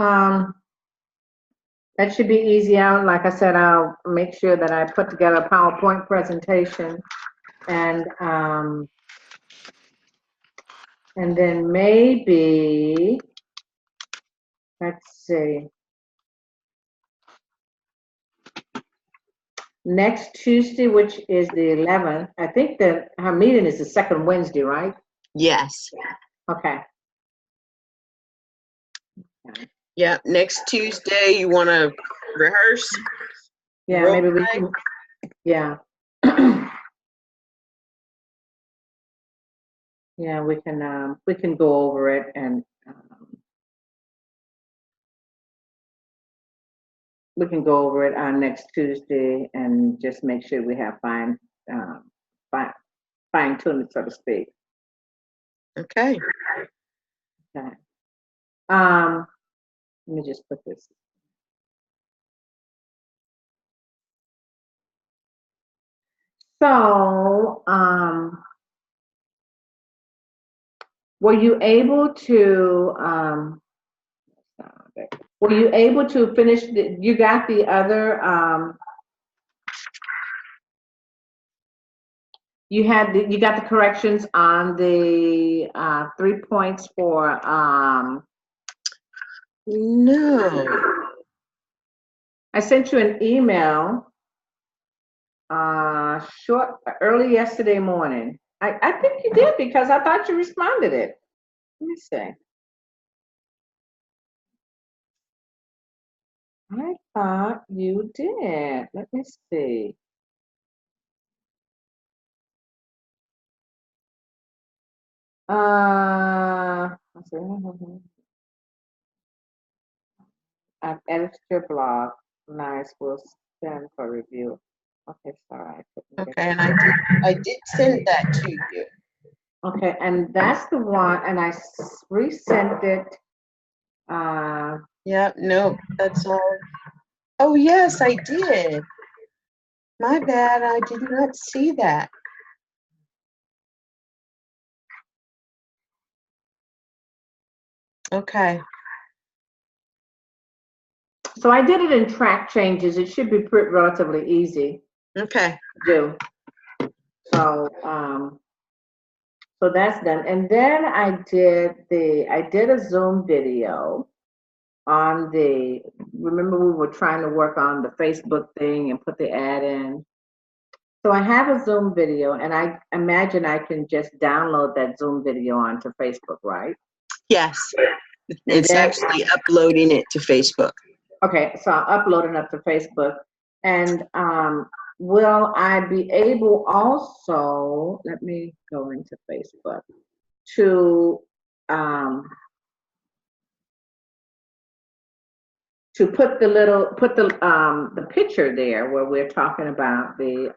that should be easy out. Like I said, I'll make sure that I put together a PowerPoint presentation, and then maybe, let's see, next Tuesday, which is the 11th, I think that her meeting is the second Wednesday, right? Yes. Okay. Yeah, next Tuesday, you want to rehearse? Yeah, maybe we can, yeah. Yeah, we can go over it, and we can go over it on next Tuesday and just make sure we have fine tuned, so to speak. Okay. Okay. Let me just put this. So, were you able to finish you got the other you got the corrections on the 3 points for No. I sent you an email early yesterday morning. I think you did, because I thought you responded it. Let me see. I thought you did. Let me see. I've edited your blog. Nice. We'll send for review. Okay, sorry. Okay, and I did send that to you. Okay, and that's the one, and I resent it Yeah, no, that's all. Oh, yes, I did. My bad, I did not see that. Okay. So I did it in track changes. It should be relatively easy Okay. to do. So, so that's done. And then I did a Zoom video on remember we were trying to work on the Facebook thing and put the ad in. So I have a Zoom video, and I imagine I can just download that Zoom video onto Facebook, right? Yes. And It's then, actually uploading it to Facebook. okay, so I'm uploading up to Facebook. And will I be able also, let me go into Facebook, to put the picture there where we're talking about the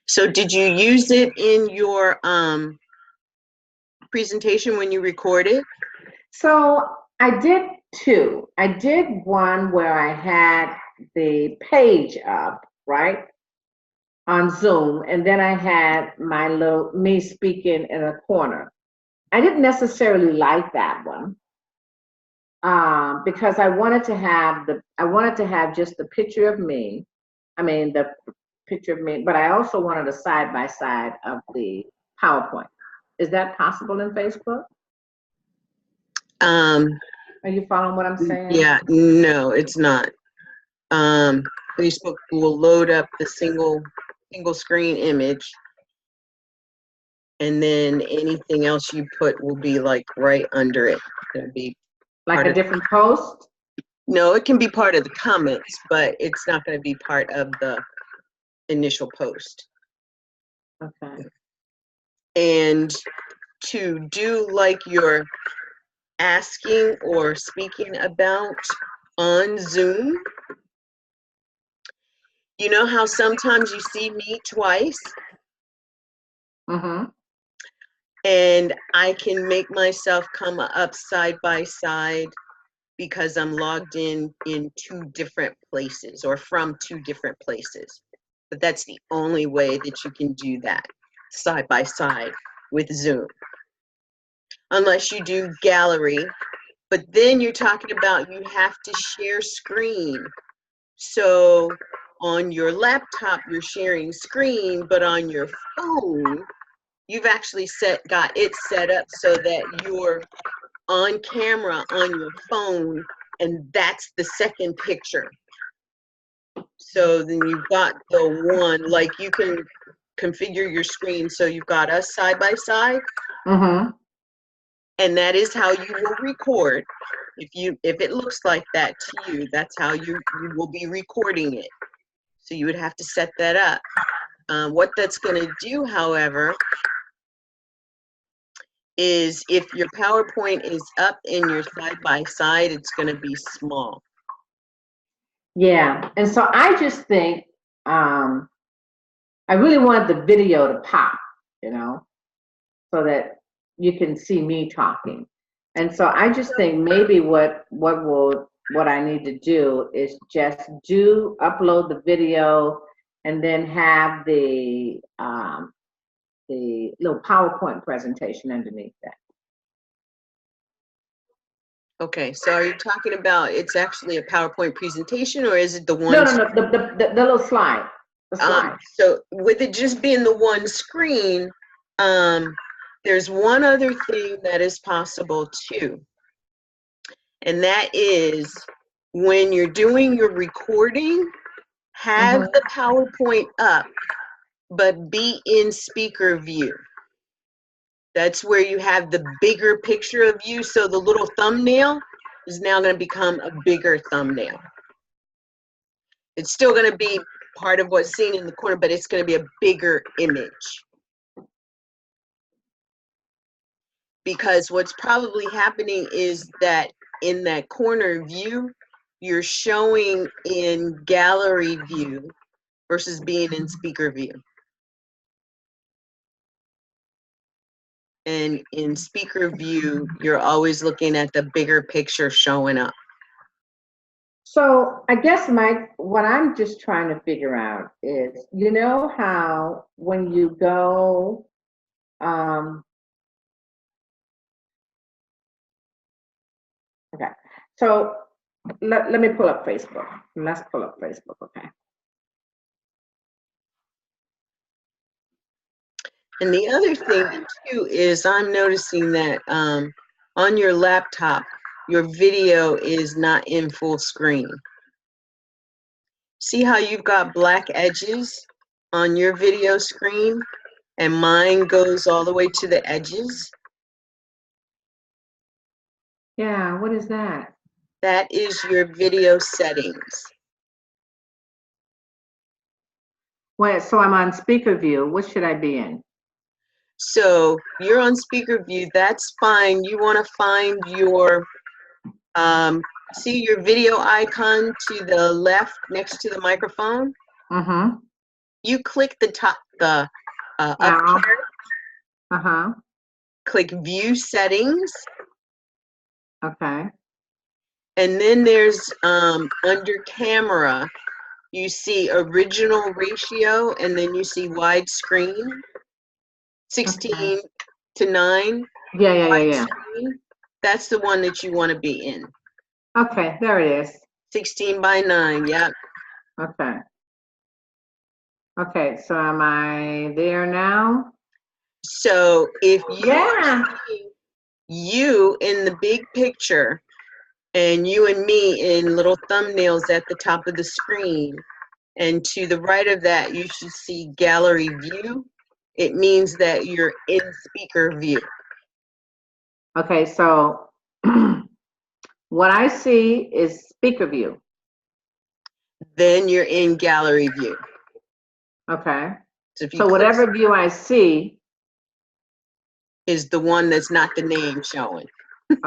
So did you use it in your presentation when you recorded? So I did two. I did one where I had the page up, right, on Zoom, and then I had my little me speaking in a corner. I didn't necessarily like that one because I wanted to have just the picture of me. I mean the picture of me, but I also wanted a side by side of the PowerPoint. Is that possible in Facebook? Are you following what I'm saying? Yeah, no, it's not. Facebook will load up the single screen image, and then anything else you put will be like right under it. It'll be like a different post? No, it can be part of the comments, but it's not going to be part of the initial post. Okay. And to do like you're asking or speaking about on Zoom, you know how sometimes you see me twice? Mm-hmm. And I can make myself come up side by side because I'm logged in two different places or from two different places. But that's the only way that you can do that side by side with Zoom. Unless you do gallery, but then you're talking about you have to share screen. So on your laptop, you're sharing screen, but on your phone, you've actually got it set up so that you're on camera on your phone, and that's the second picture. So then you've got the one, like you can configure your screen so you've got us side by side. Mm-hmm. And that is how you will record. If it looks like that to you, that's how you will be recording it. So you would have to set that up. What that's going to do, however, is if your PowerPoint is up and you're side by side, it's going to be small. Yeah, and so I just think I really wanted the video to pop, so that you can see me talking. And so I just think maybe what I need to do is just upload the video and then have the little PowerPoint presentation underneath that. Okay, so are you talking about it's actually a PowerPoint presentation, or is it the one? No, the little slide. The slide. So with it just being the one screen, there's one other thing that is possible too, and that is when you're doing your recording, have the PowerPoint up, but be in speaker view. That's where you have the bigger picture of you, so the little thumbnail is now going to become a bigger thumbnail. It's still going to be part of what's seen in the corner, but it's going to be a bigger image. Because what's probably happening is that in that corner view, you're showing in gallery view versus being in speaker view. And in speaker view, you're always looking at the bigger picture showing up. So I guess what I'm just trying to figure out is, you know how when you go, okay, so let me pull up Facebook. Let's pull up Facebook, okay. And the other thing too is I'm noticing that on your laptop, your video is not in full screen. See how you've got black edges on your video screen and mine goes all the way to the edges? Yeah, what is that? That is your video settings. Wait, so I'm on speaker view. What should I be in? So you're on speaker view, that's fine. You want to find your, see your video icon to the left next to the microphone? Mm-hmm. You click the top, the up Yeah. here, Uh-huh. click view settings, Okay. and then there's under camera, you see original ratio, and then you see widescreen, 16 to 9. Yeah. Screen. That's the one that you want to be in. Okay, there it is. 16 by 9, yep. Okay. Okay, so am I there now? So if you Yeah. see you in the big picture and you and me in little thumbnails at the top of the screen, and to the right of that, you should see gallery view. It means that you're in speaker view. Okay, so what I see is speaker view. Then you're in gallery view. Okay. So if you So click, whatever view I see is the one that's not the name showing.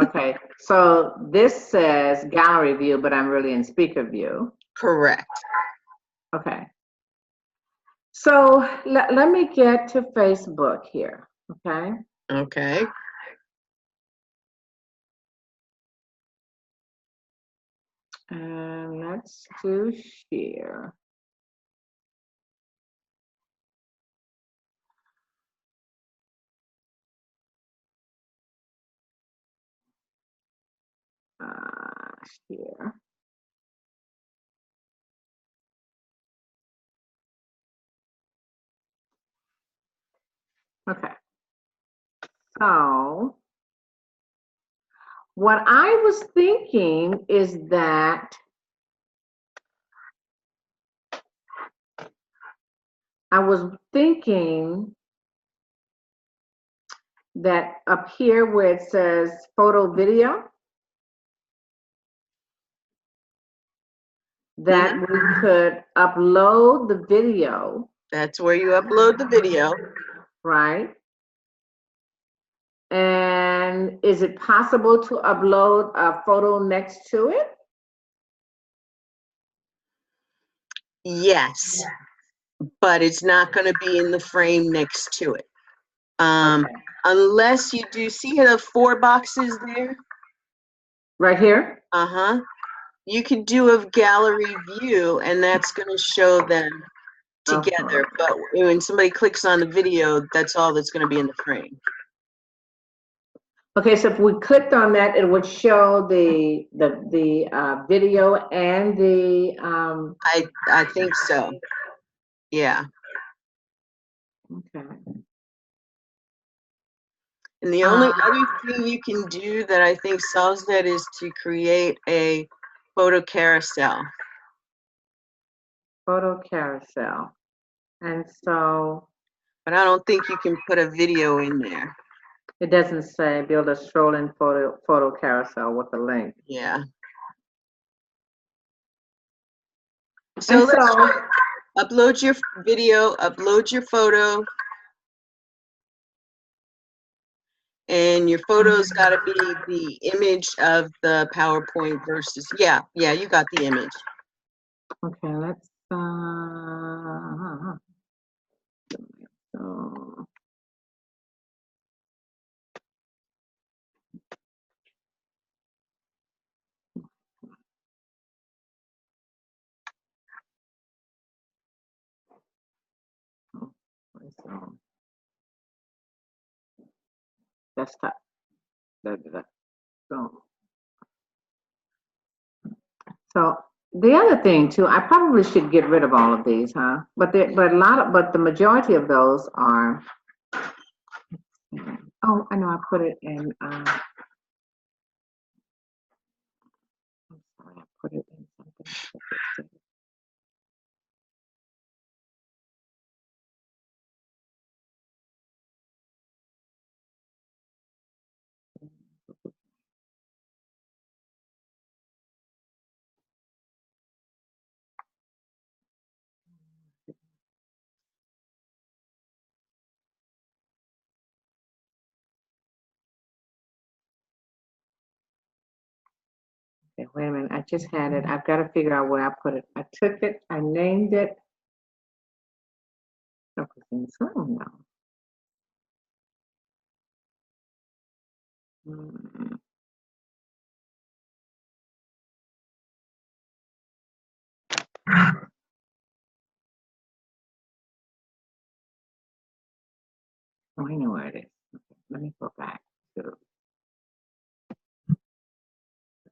okay. So this says gallery view, but I'm really in speaker view. Correct. Okay. So let me get to Facebook here. Okay. Okay. And let's do share. Share. Okay. So what I was thinking is that I was thinking that up here where it says photo video, that we could upload the video. That's where you upload the video. Right. And is it possible to upload a photo next to it? Yes, but it's not going to be in the frame next to it. Okay. Unless you do see the 4 boxes there. Right here? Uh-huh. You could do a gallery view, and that's going to show them together. But when somebody clicks on the video, that's all that's going to be in the frame. Okay, so if we clicked on that, it would show the video and the I think so. Yeah. okay. And the only other thing you can do that I think solves that is to create a photo carousel. Photo carousel. And so But I don't think you can put a video in there. it doesn't say build a scrolling photo carousel with a link. Yeah. So let's try. Upload your video, upload your photo. And your photo's got to be the image of the PowerPoint versus, yeah, you got the image. Okay, let's so Desktop. So the other thing too, I probably should get rid of all of these, huh? But the majority of those are. Oh, I know. I put it in. I'm sorry, I put it in something. Okay, wait a minute. I just had it. I've got to figure out where I put it. I took it. I named it. Oh, it's in Zoom now. Oh, I know where it is. Okay, let me go back to. Let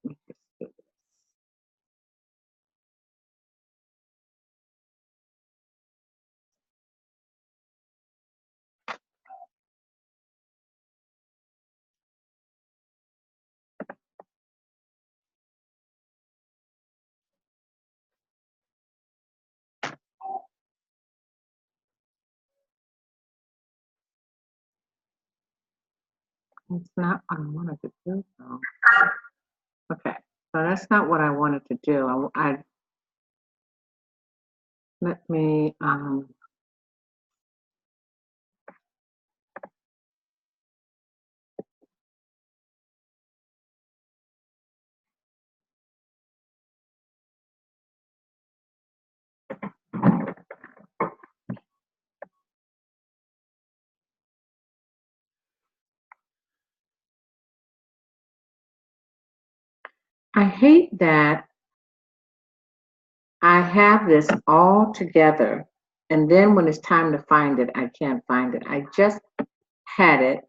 me just do this. It's not what I wanted to do, though. Okay, so that's not what I wanted to do. Let me. I hate that I have this all together, and then when it's time to find it, I can't find it. I just had it,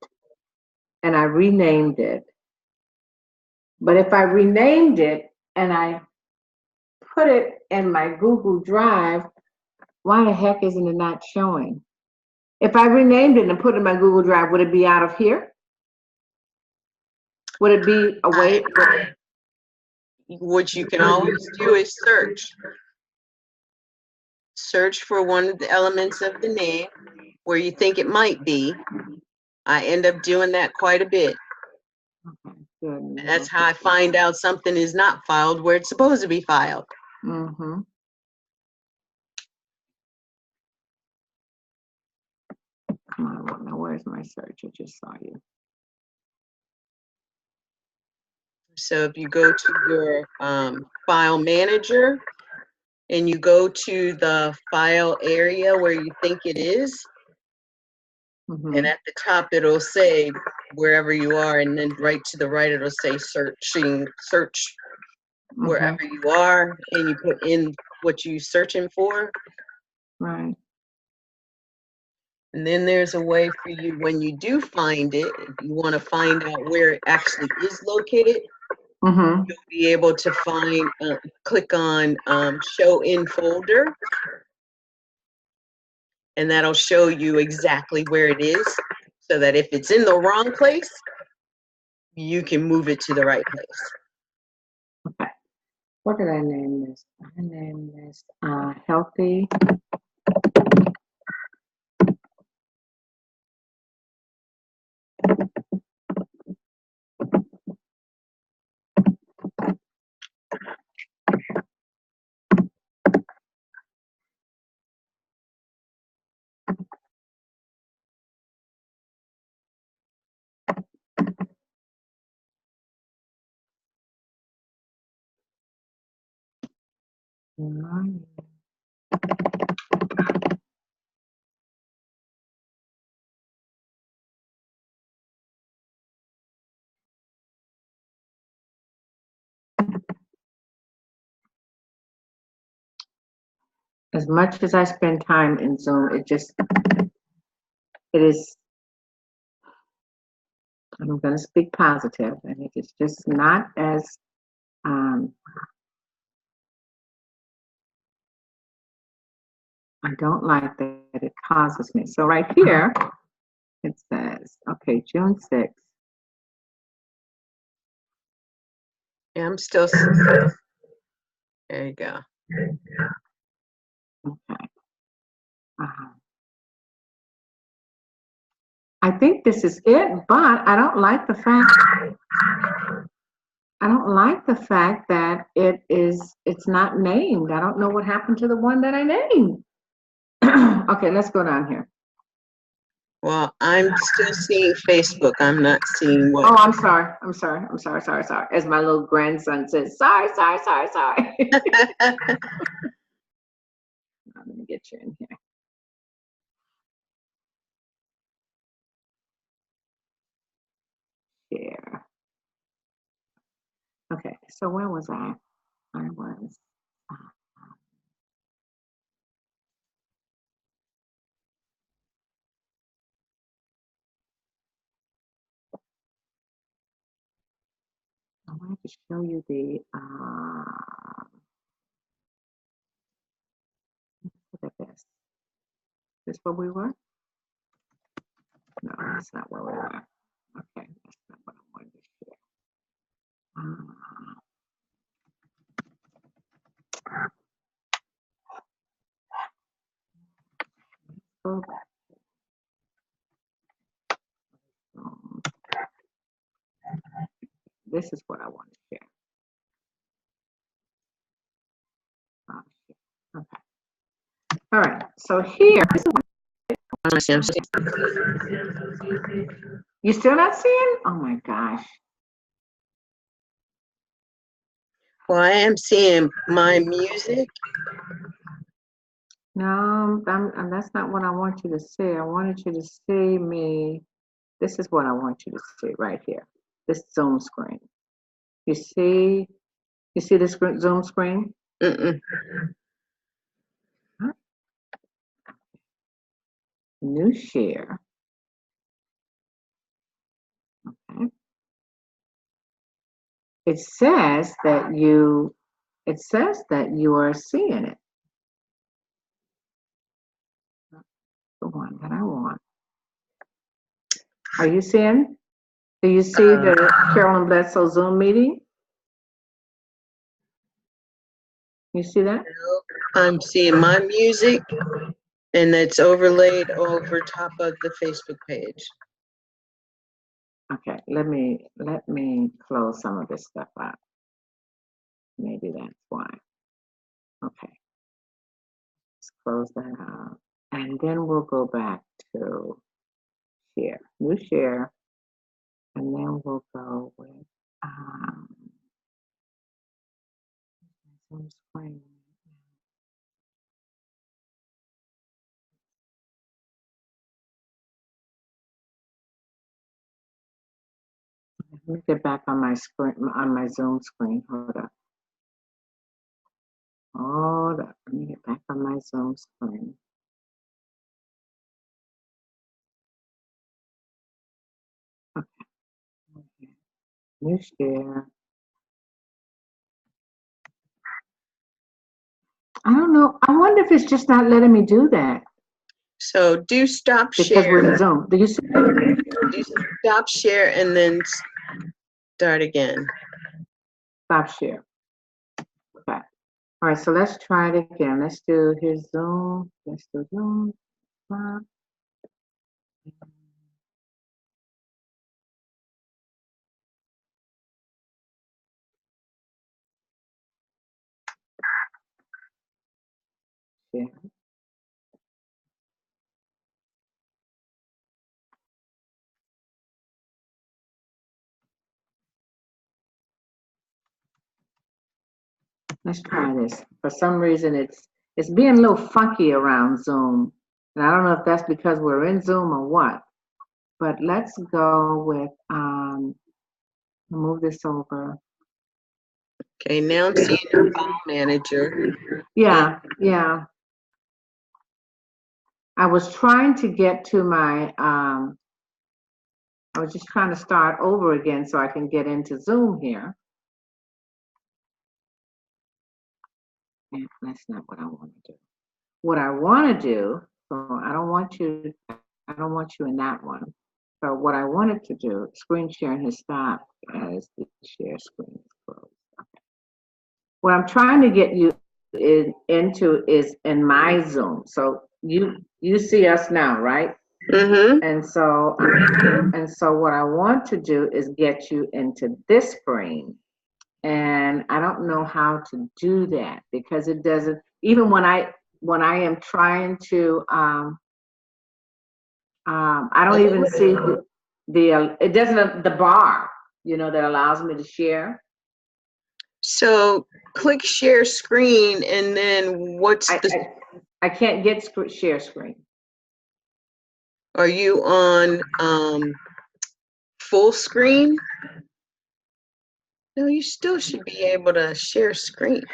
and I renamed it. But if I renamed it and I put it in my Google Drive, why the heck isn't it not showing? If I renamed it and put it in my Google Drive, would it be out of here? Would it be away? What you can always do is search. Search for one of the elements of the name where you think it might be. I end up doing that quite a bit. And that's how I find out something is not filed where it's supposed to be filed. Mm-hmm. Come on, now where's my search? I just saw you. So if you go to your file manager and you go to the file area where you think it is, and at the top it'll say wherever you are, and then right to the right it'll say search wherever you are, and you put in what you're searching for. Right. And then there's a way for you, when you do find it, if you want to find out where it actually is located, you'll be able to find, click on show in folder, and that'll show you exactly where it is, so that if it's in the wrong place, you can move it to the right place. Okay. What did I name this? I named this healthy. As much as I spend time in Zoom, it just It is, I'm going to speak positive, and it is just not as, I don't like that it causes me. So right here, it says, okay, June 6th. Yeah, I'm still. There you go. Okay. I think this is it, but I don't like the fact. I don't like the fact that it's not named. I don't know what happened to the one that I named. Okay, let's go down here. Well, I'm still seeing Facebook. I'm not seeing what. Oh, I'm sorry. As my little grandson says, sorry. Let me get you in here. Share. Okay, so where was I? I was. I wanted to show you the. Look at this. This where we were? No, that's not where we were. Okay, that's not what I wanted to share. Go back. This is what I want to share. Okay. All right. So here. You still not seeing? Oh my gosh. Well, I am seeing my music. No, that's not what I want you to see. I wanted you to see me. This is what I want you to see right here. This Zoom screen. You see this Zoom screen? Mm-mm. Huh? New share. Okay. It says that you are seeing it. The one that I want. Are you seeing? Do you see the Carolyn Bledsoe Zoom meeting? You see that? I'm seeing my music, and it's overlaid over top of the Facebook page. Okay, let me close some of this stuff out. Maybe that's why. Okay, let's close that out, and then we'll go back to share, new share, and then we'll go with Zoom screen. Let me get back on my screen, on my Zoom screen. Hold up. Let me get back on my Zoom screen. Okay. New share. I don't know. I wonder if it's just not letting me do that. So do stop because share. We're in Zoom. Do you see? Do stop share and then start again. Stop share. Okay. All right. So let's try it again. Let's do here's Zoom. Let's do Zoom. Stop. Share. Let's try this. For some reason, it's being a little funky around Zoom, and I don't know if that's because we're in Zoom or what. But let's go with move this over. Okay, now I'm seeing your file manager. Yeah, yeah. I was trying to get to my, I was just trying to start over again so I can get into Zoom here. And that's not what I want to do. What I want to do, so I don't want you in that one. So what I wanted to do, screen sharing has stopped as the share screen is closed. Okay. What I'm trying to get you into is in my Zoom. So you see us now, right? Mm-hmm. And so what I want to do is get you into this screen. And I don't know how to do that because it doesn't, even when I am trying to I don't even see the it doesn't, the bar, that allows me to share. So click share screen, and then I can't get share screen. Are you on full screen? No, you still should be able to share screen.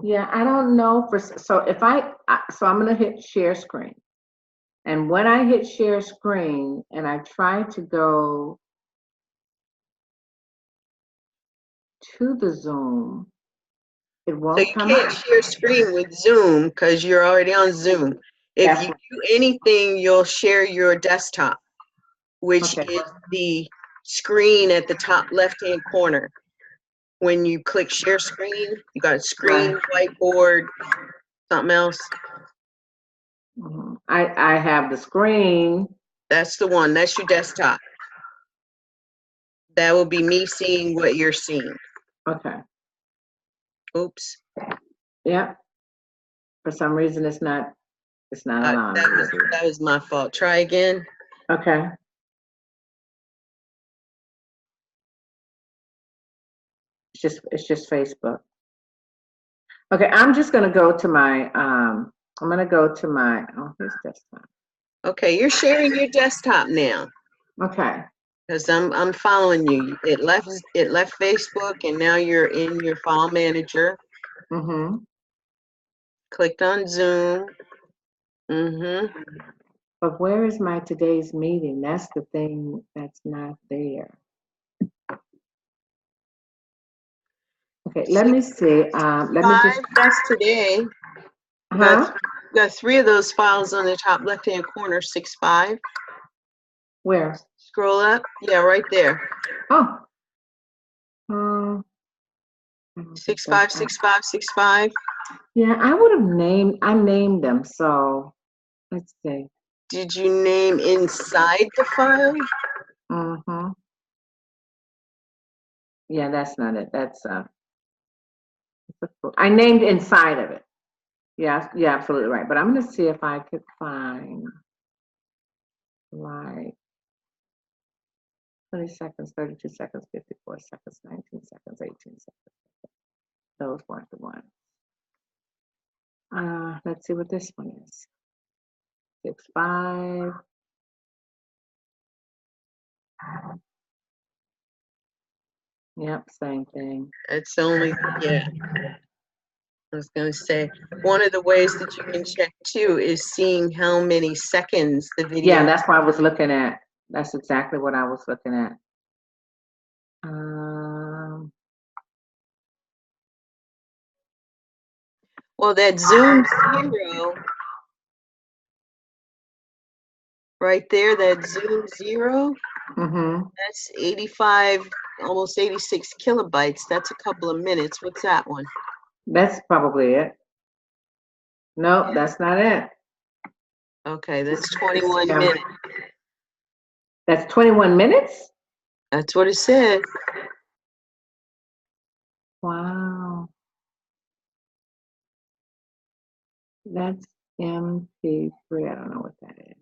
Yeah, I don't know so I'm going to hit share screen. And when I hit share screen and I try to go to the Zoom, it won't So you come can't up. share screen with Zoom because you're already on Zoom. If you do anything, you'll share your desktop, which is the screen at the top left-hand corner. When you click share screen, you got a screen, whiteboard, something else. I have the screen. That's the one. That's your desktop. That will be me seeing what you're seeing. Okay. Oops. Yeah. For some reason, it's not allowing me to do that. That was my fault. Try again. Okay. It's just Facebook. Okay, I'm just gonna go to my here's desktop. Okay, you're sharing your desktop now. Okay. Because I'm following you. It left Facebook, and now you're in your file manager. Mm-hmm. Clicked on Zoom. Mm-hmm. But where is my today's meeting? That's the thing that's not there. Okay, let me see. That's today. Huh? Got 3 of those files on the top left-hand corner, 6.5. Where? Scroll up. Yeah, right there. Oh. 6.5, 6.5, 6.5. Yeah, I named them, so let's see. Did you name inside the file? Mm-hmm. Yeah, that's not it. That's I named inside of it. Yeah, yeah, absolutely right. But I'm gonna see if I could find like 20 seconds, 32 seconds, 54 seconds, 19 seconds, 18 seconds. Those weren't the ones. Let's see what this one is. 6.5. Yep, same thing. It's only, yeah. I was going to say, one of the ways that you can check too is seeing how many seconds the video. Yeah, that's what I was looking at. That's exactly what I was looking at. Well, that Zoom 0 right there, that Zoom 0, that's 85, almost 86 kilobytes. That's a couple of minutes. What's that one? That's probably it. No, that's not it. Okay, that's 21 minutes. That's 21 minutes? That's what it said. Wow. That's MP3. I don't know what that is.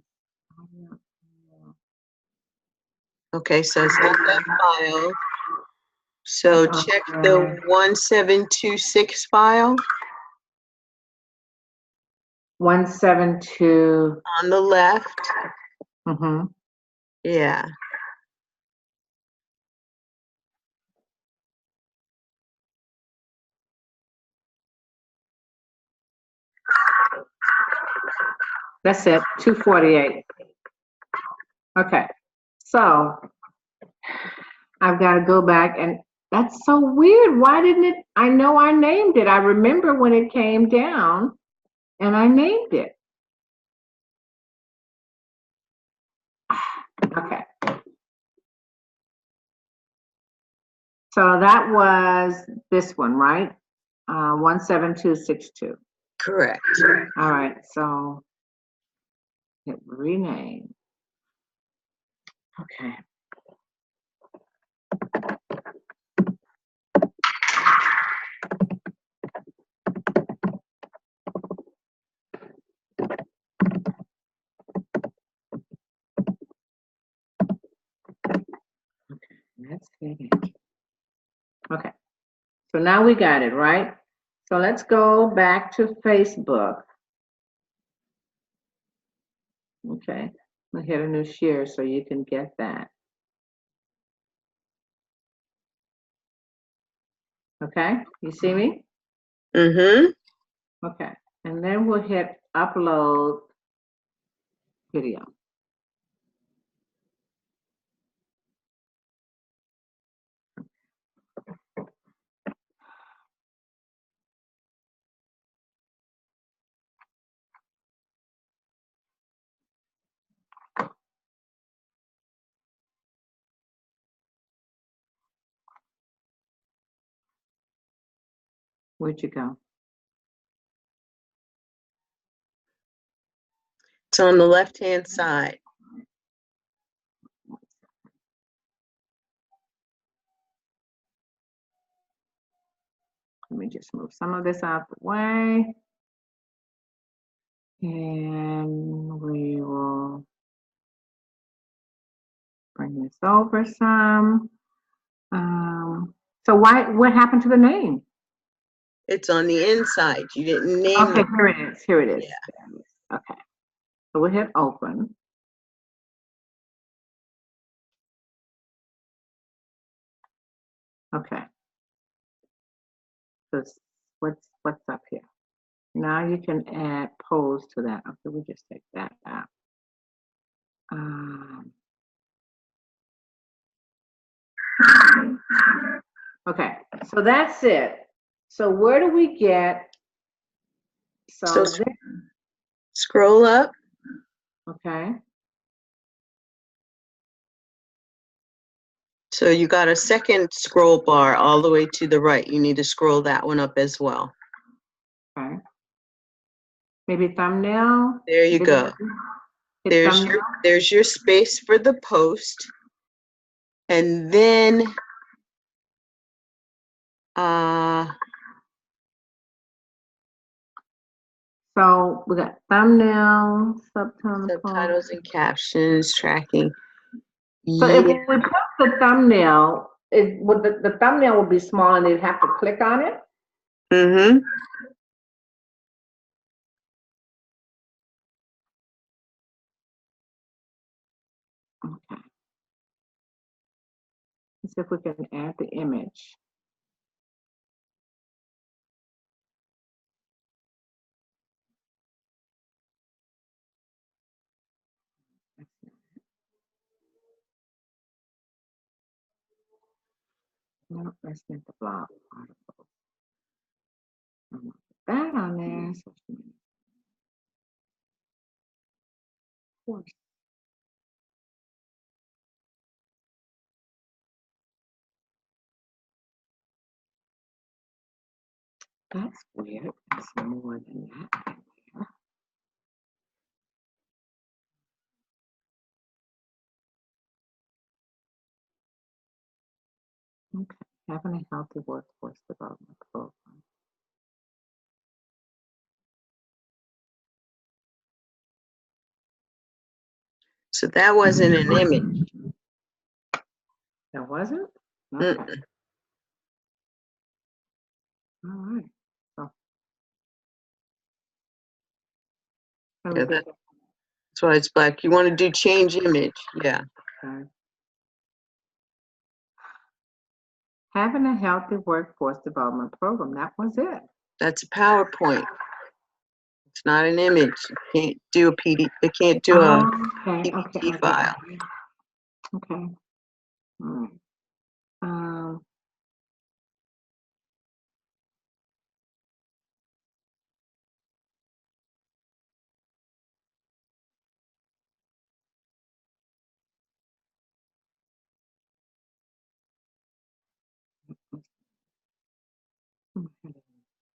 Okay, so it's not that file. So check the 1726 file. 172. On the left. Mm-hmm. Yeah. That's it, 248. Okay, so I've got to go back, and that's so weird. Why didn't it? I know I named it. I remember when it came down and I named it. Okay. So that was this one, right? 17262. Correct. All right, so hit rename. Okay. Let's hit it. Okay. So now we got it, right? So let's go back to Facebook. Okay. We'll hit a new share so you can get that. Okay. You see me? Mm-hmm. Okay. And then we'll hit upload video. Where'd you go? It's on the left-hand side. Let me just move some of this out the way. And we will bring this over some. So what happened to the name? It's on the inside. You didn't name Okay, it. here it is. Here it is. Yeah. Okay. So we'll hit open. Okay. So what's up here? Now you can add polls to that. Okay, we'll just take that out. Okay, so that's it. So where do we get? So Scroll up. okay. So you got a second scroll bar all the way to the right. You need to scroll that one up as well. Okay. Maybe thumbnail. There you go. There's your space for the post. And then so we got thumbnail, subtitles and captions, tracking. So if we put the thumbnail, the thumbnail will be small and they'd have to click on it? Mm-hmm. Okay. Let's see if we can add the image. No, that's not the blog article. I'm gonna put that on there. So of course. That's weird. That's more than that. Okay, having a healthy workforce development program. So that wasn't an image. That wasn't? Okay. All right. So, Yeah, that's why it's black. You want to do change image. Yeah. okay. Having a healthy workforce development program. That was it. That's a PowerPoint. It's not an image. It can't do a PD. It can't do a Okay, PPT file. Okay. All right.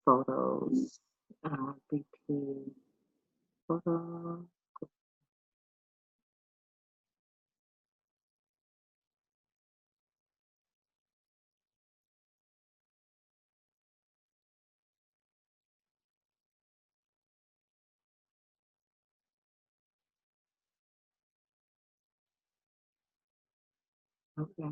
Photos, BP, photo. Okay.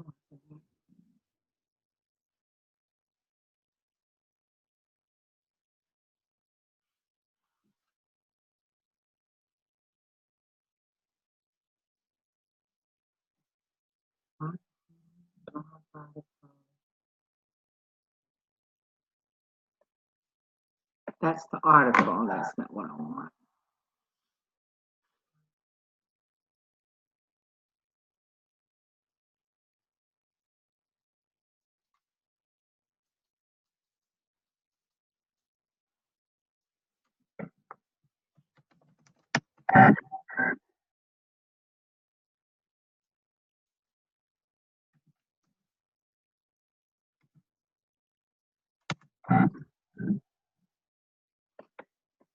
That's the article. That's not what I want.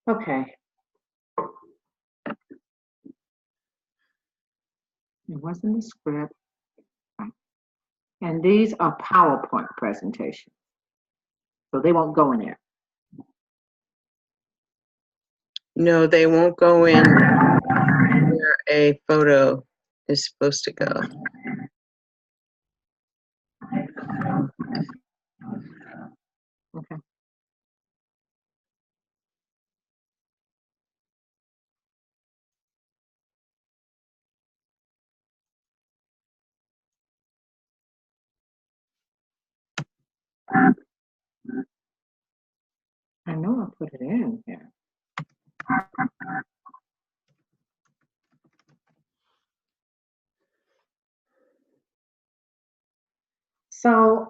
Okay. It wasn't the script. And these are PowerPoint presentations. So they won't go in there. No, they won't go in where a photo is supposed to go. Okay. I know I put it in here. So,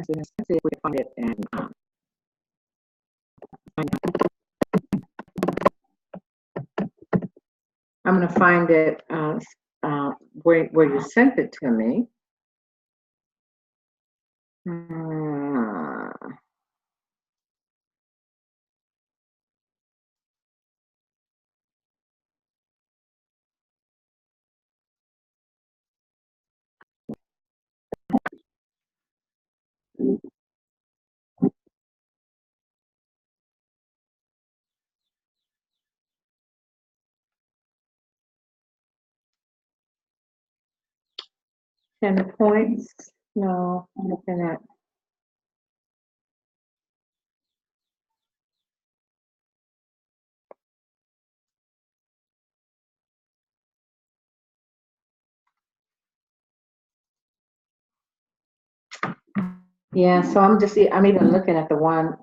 let's see if we can find it and I'm going to find it where you sent it to me. And the points? No, I'm looking at. Yeah, so I'm even looking at the one.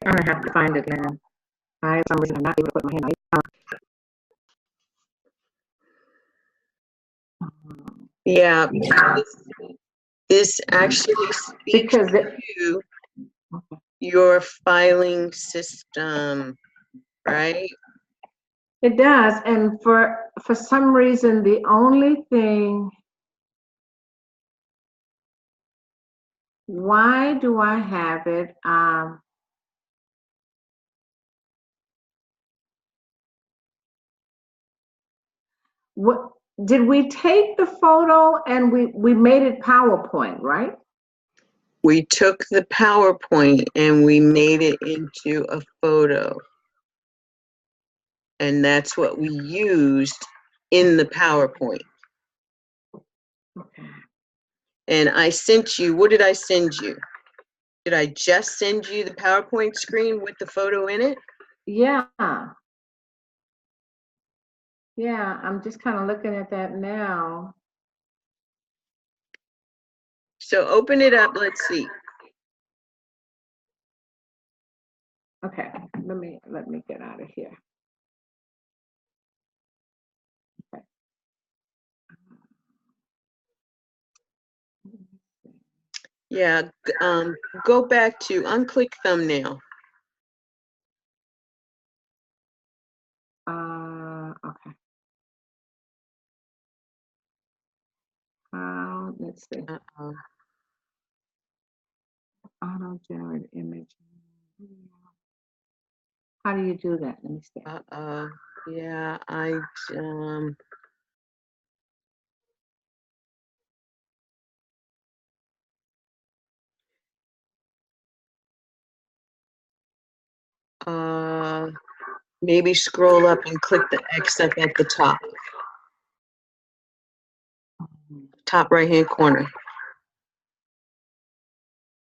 I'm gonna have to find it then. For some reason, I'm not able to put my hand on it. Yeah, this actually speaks to your filing system, right? It does, and for some reason, the only thing. Why do I have it? What did we take the photo and we made it PowerPoint, right? We took the PowerPoint and we made it into a photo. And that's what we used in the PowerPoint. Okay. And I sent you, what did I send you? Did I just send you the PowerPoint screen with the photo in it? Yeah. Yeah, I'm just kind of looking at that now. So open it up, let's see. Okay, let me get out of here. Okay. Yeah, go back to unclick thumbnail. Okay. Let's see. Auto generate image. How do you do that? Let me see. Yeah, maybe scroll up and click the X up at the top. Top right-hand corner.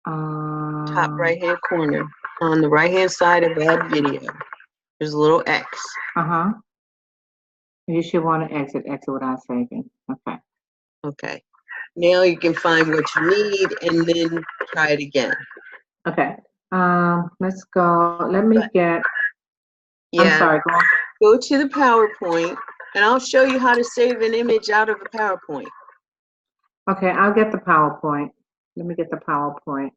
Top right-hand corner. On the right-hand side of that video, there's a little X. You should want to exit without saving. Okay. Okay. Now you can find what you need and then try it again. Okay. Let's go. Let me get. Yeah. I'm sorry. Go to the PowerPoint, and I'll show you how to save an image out of a PowerPoint. Okay, I'll get the PowerPoint. Let me get the PowerPoint.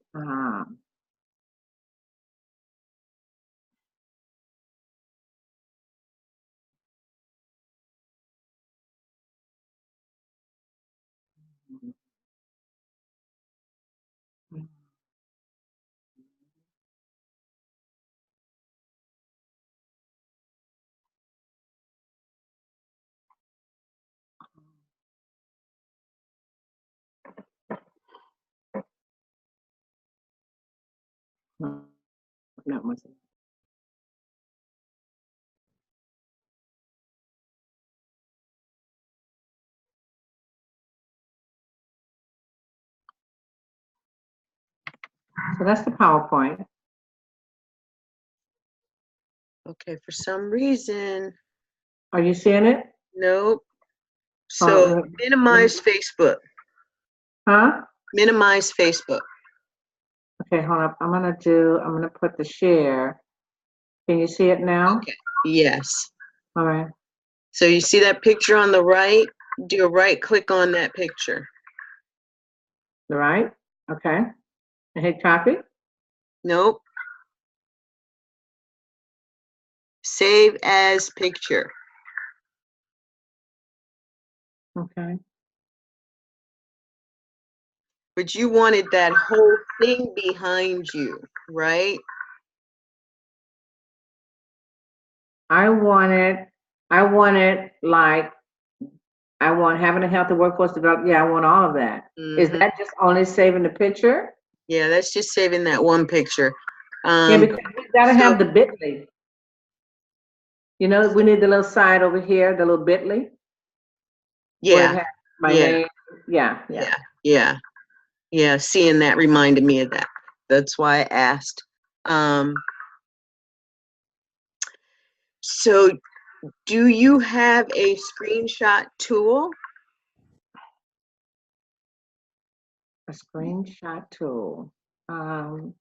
Not much. So that's the PowerPoint. Okay, for some reason. Are you seeing it? Nope. So minimize Facebook. Huh? Minimize Facebook. Okay, hold up. I'm gonna put the share. Can you see it now? Okay. Yes. All right. So you see that picture on the right? Do a right click on that picture. The right? Okay. And hit copy? Nope. Save as picture. Okay. But you wanted that whole thing behind you, right? I want like, having a healthy workforce develop. Yeah, I want all of that. Is that just only saving the picture? Yeah, that's just saving that one picture. Yeah, because we gotta have the bit.ly. You know, we need the little side over here, the little bit.ly. Where it has my name. Yeah. Seeing that reminded me of that. That's why I asked. So do you have a screenshot tool? A screenshot tool. Oh,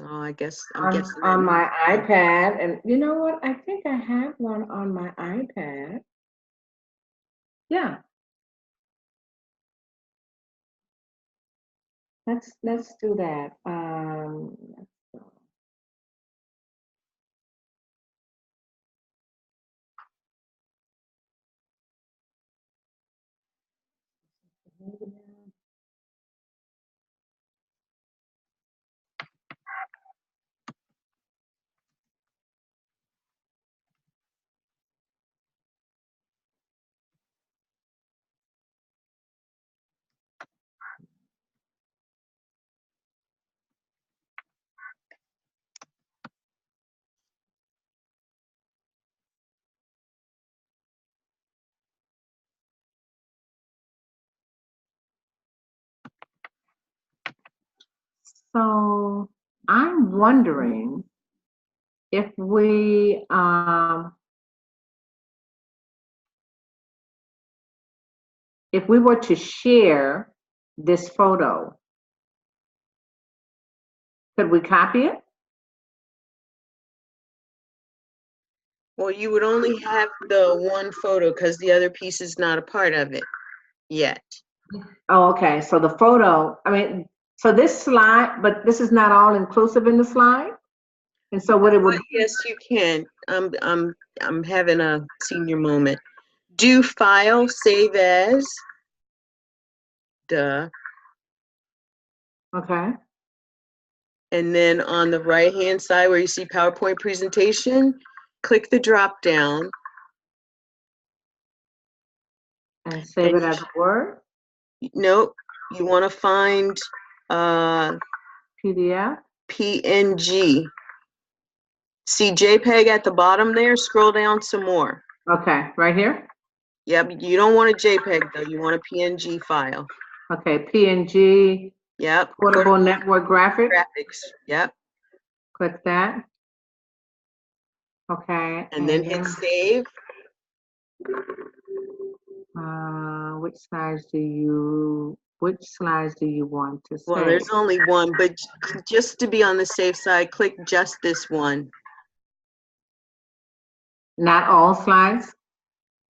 I guess on my iPad, and you know what? I think I have one on my iPad. Yeah. Let's do that. So I'm wondering if we were to share this photo, could we copy it? Well, you would only have the one photo because the other piece is not a part of it yet. Oh, okay. So the photo, I mean, so this slide, but this is not all inclusive in the slide? And so what it would, Yes, you can. I'm having a senior moment. Do file, save as. Duh. okay. And then on the right-hand side where you see PowerPoint presentation, click the drop down. And save it as a Word, Nope, you want to find PDF? PNG. See JPEG at the bottom there? Scroll down some more. Okay, right here? Yep, you don't want a JPEG though, you want a PNG file. Okay, PNG, Yep. portable network graphic. Graphics. Yep. Click that. Okay. And then hit save. Which slides do you want to save? Well, there's only one, but just to be on the safe side, click just this one. Not all slides?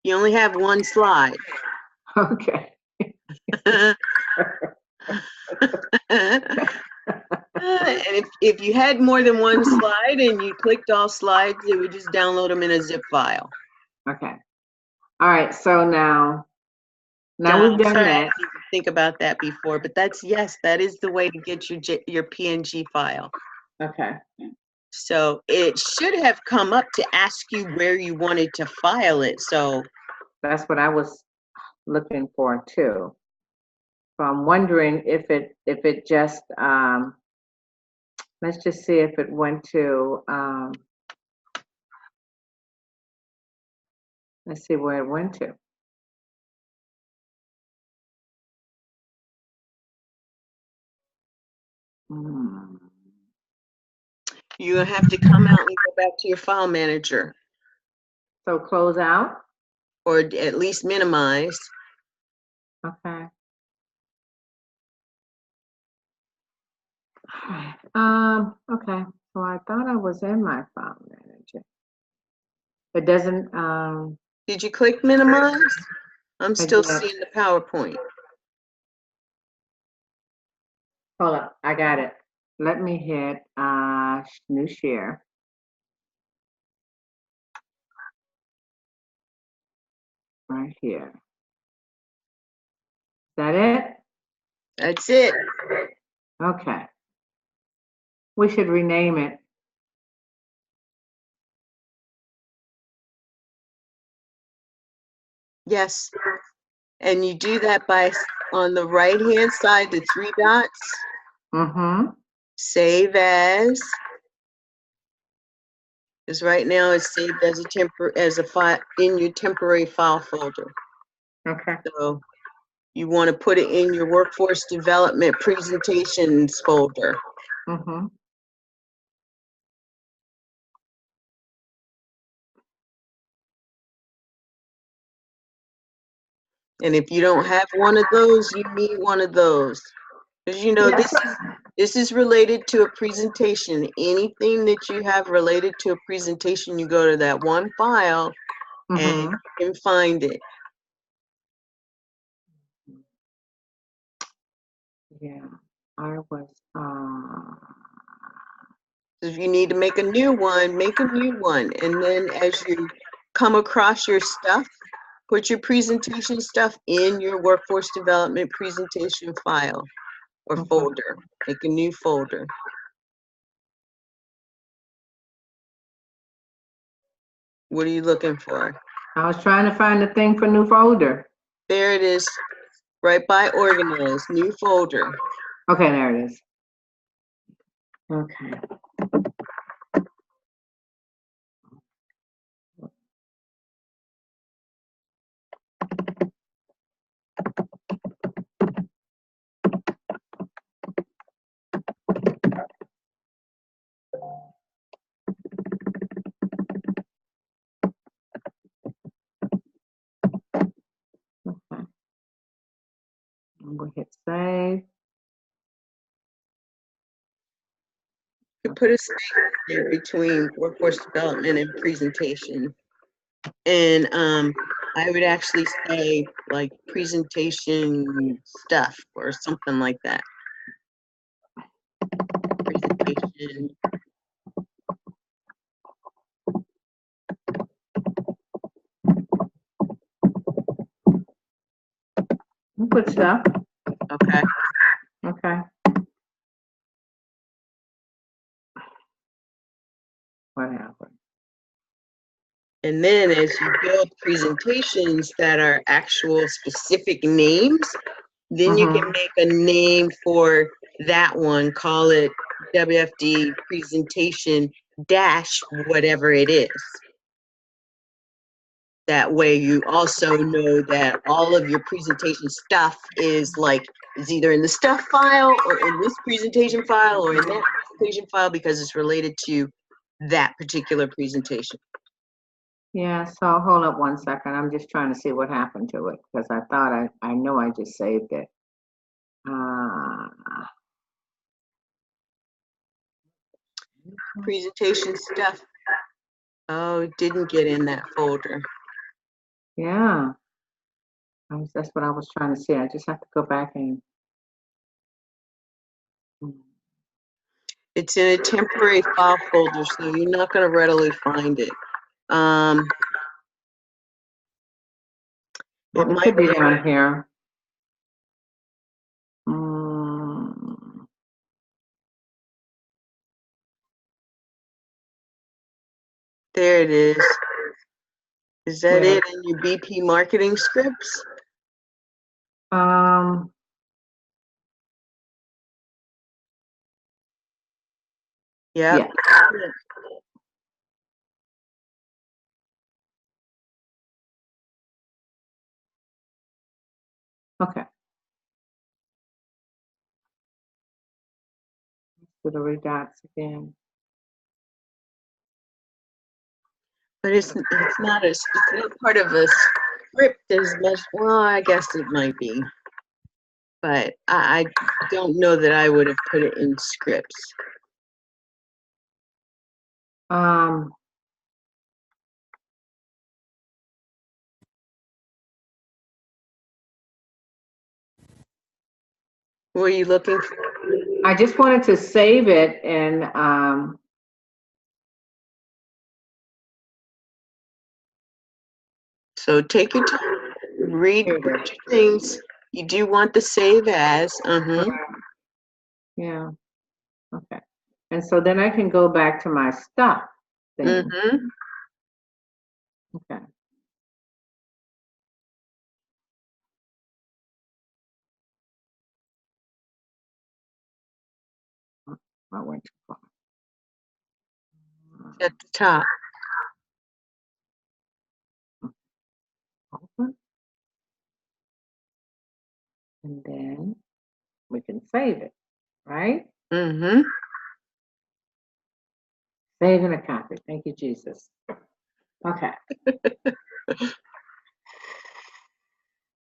You only have one slide. Okay. And if you had more than one slide and you clicked all slides, it would just download them in a zip file. Okay. All right. So now we've done that. Think about that before, but yes, that is the way to get your PNG file. Okay. So it should have come up to ask you where you wanted to file it. So that's what I was looking for too. So I'm wondering if it just let's just see if it went to let's see where it went to. you have to come out and go back to your file manager. So close out? Or at least minimize. Okay. Okay. So I thought I was in my file manager. It doesn't Did you click minimize? I'm still seeing the PowerPoint. Hold up, I got it. Let me hit new share. Right here. Is that it? That's it. Okay. We should rename it. Yes. And you do that by, on the right-hand side, the three dots. Mm-hmm. Save as. Because right now it's saved as a file in your temporary file folder. Okay. So you want to put it in your workforce development presentations folder. Mm-hmm. And if you don't have one of those, you need one of those. Because you know, yes. this is related to a presentation. Anything that you have related to a presentation, you go to that one file and you can find it. Yeah, I was If you need to make a new one, make a new one. And then as you come across your stuff, put your presentation stuff in your workforce development presentation file or folder. Make a new folder. What are you looking for? I was trying to find the thing for new folder. There it is, right by organize, new folder. Okay, there it is. Okay. We'll hit save. You put a space there between workforce development and presentation. And I would actually say like presentation stuff or something like that. Presentation. Good stuff. Okay. Okay. What happened? And then as you build presentations that are actual specific names, then you can make a name for that one, call it WFD presentation dash whatever it is. That way you also know that all of your presentation stuff is either in the stuff file or in this presentation file or in that presentation file because it's related to that particular presentation. Yeah, so hold up one second. I'm just trying to see what happened to it because I thought I know I just saved it. Presentation stuff. Oh, it didn't get in that folder. Yeah. That's what I was trying to see. I just have to go back and. It's in a temporary file folder, so you're not going to readily find it. It might be down here. There it is. Is that it in your BP marketing scripts? Yep. Yeah. Okay. Do the three dots again. But it's not part of a script as much. Well, I guess it might be, but I don't know that I would have put it in scripts. What are you looking for? I just wanted to save it and so take your time, read your things. You do want the save as. Yeah. Okay. And so then I can go back to my stuff thing. Okay. I went too far. At the top. Open. And then we can save it, right? Save and a copy. Thank you, Jesus. Okay.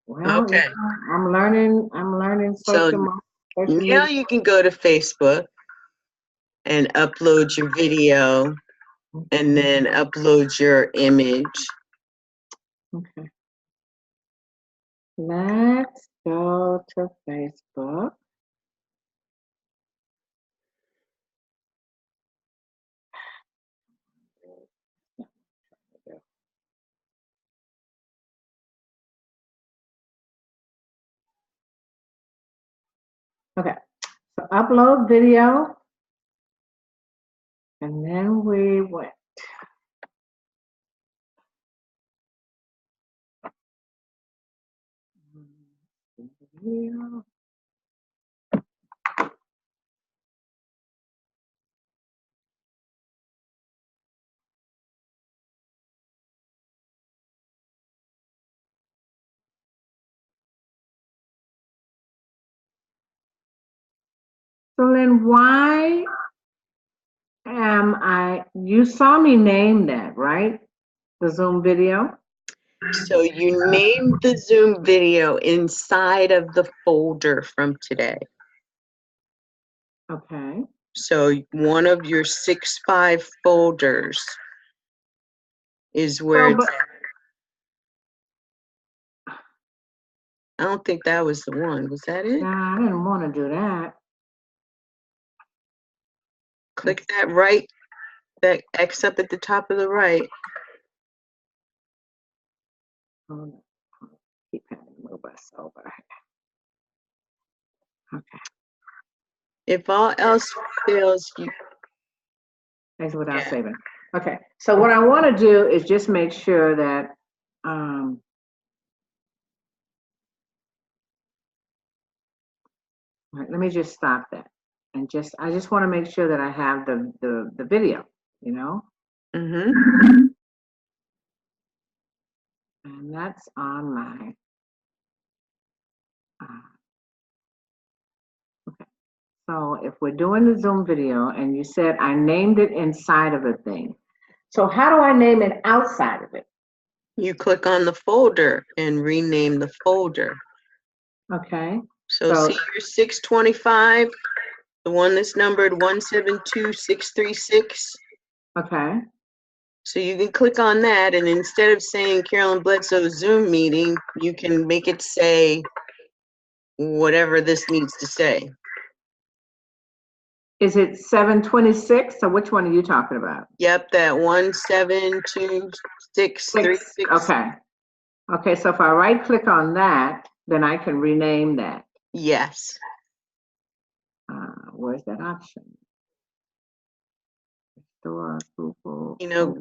Well, okay. I'm learning social media. Now you can go to Facebook and upload your video and then upload your image. Okay. Let's go to Facebook. Okay, so upload video, and then we went. Video. So then why am you saw me name that, right? The Zoom video? So you named the Zoom video inside of the folder from today. Okay. So one of your 6-5 folders is where Well, it's. I don't think that was the one. Was that it? nah, I didn't want to do that. Click that X up at the top of the right. Hold on. Keep having to move us over. Okay. If all else fails, you. Exit without Yeah. saving. Okay. So what I want to do is just make sure that all right, let me just stop that. And I just want to make sure that I have the video, you know? Mm-hmm. And that's on my okay. So if we're doing the Zoom video and you said I named it inside of a thing. So how do I name it outside of it? You click on the folder and rename the folder. Okay. So see your 625, the one that's numbered 172636. Okay. So you can click on that, and instead of saying Carolyn Bledsoe Zoom meeting, you can make it say whatever this needs to say. Is it 726? So which one are you talking about? Yep, that 172636. Okay. Okay, so if I right click on that, then I can rename that. Yes. Where's that option? Restore, Google. You know,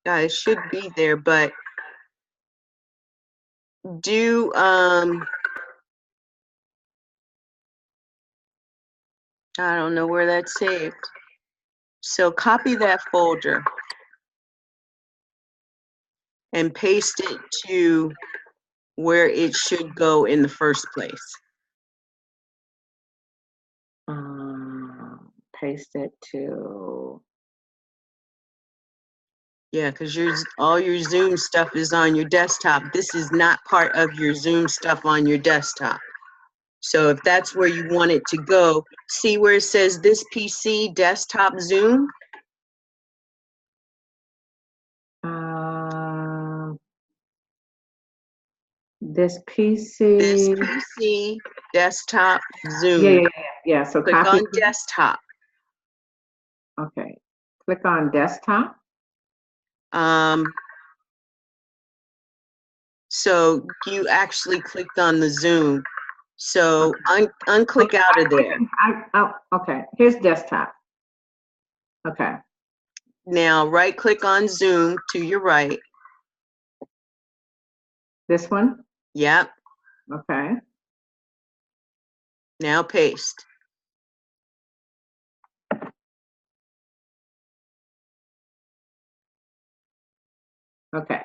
yeah, it should be there, but do I don't know where that's saved. So copy that folder and paste it to where it should go in the first place. Paste it to. Yeah, because all your Zoom stuff is on your desktop. This is not part of your Zoom stuff on your desktop. So if that's where you want it to go, see where it says this PC desktop Zoom? This PC. This PC desktop Zoom. Yeah. So click copy. on desktop. Okay. Click on desktop. So you actually clicked on the Zoom. So unclick out of there. Okay. Here's desktop. Okay. Now right click on Zoom to your right. This one? Yep. Okay. Now paste. Okay.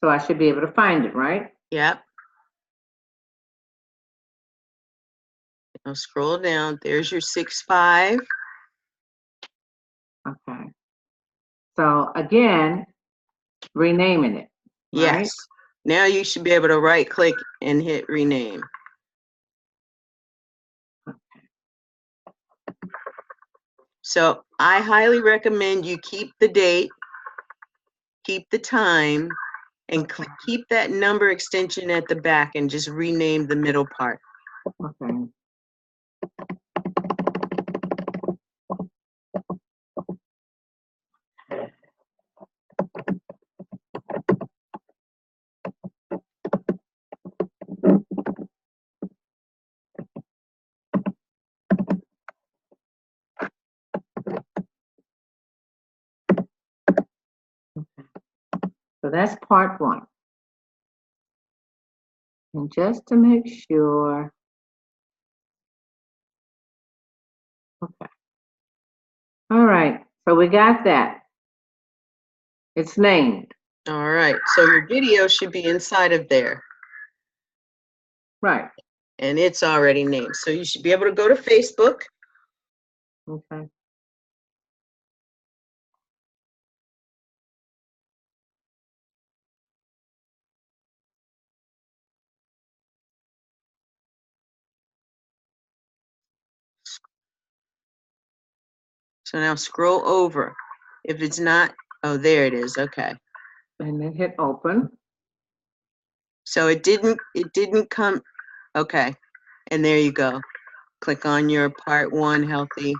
So I should be able to find it, right? Yep. Now scroll down. There's your 6-5. Okay. So again, renaming it. Right? Yes. Now you should be able to right click and hit rename. So I highly recommend you keep the date, keep the time, and keep that number extension at the back and just rename the middle part. Okay. So that's part one. And just to make sure. Okay. All right. So we got that. It's named. All right. So your video should be inside of there. Right. And it's already named. So you should be able to go to Facebook. Okay. So now scroll over. If it's not, oh, there it is. Okay. And then hit open. So it didn't come. Okay. And there you go. Click on your part 1 healthy.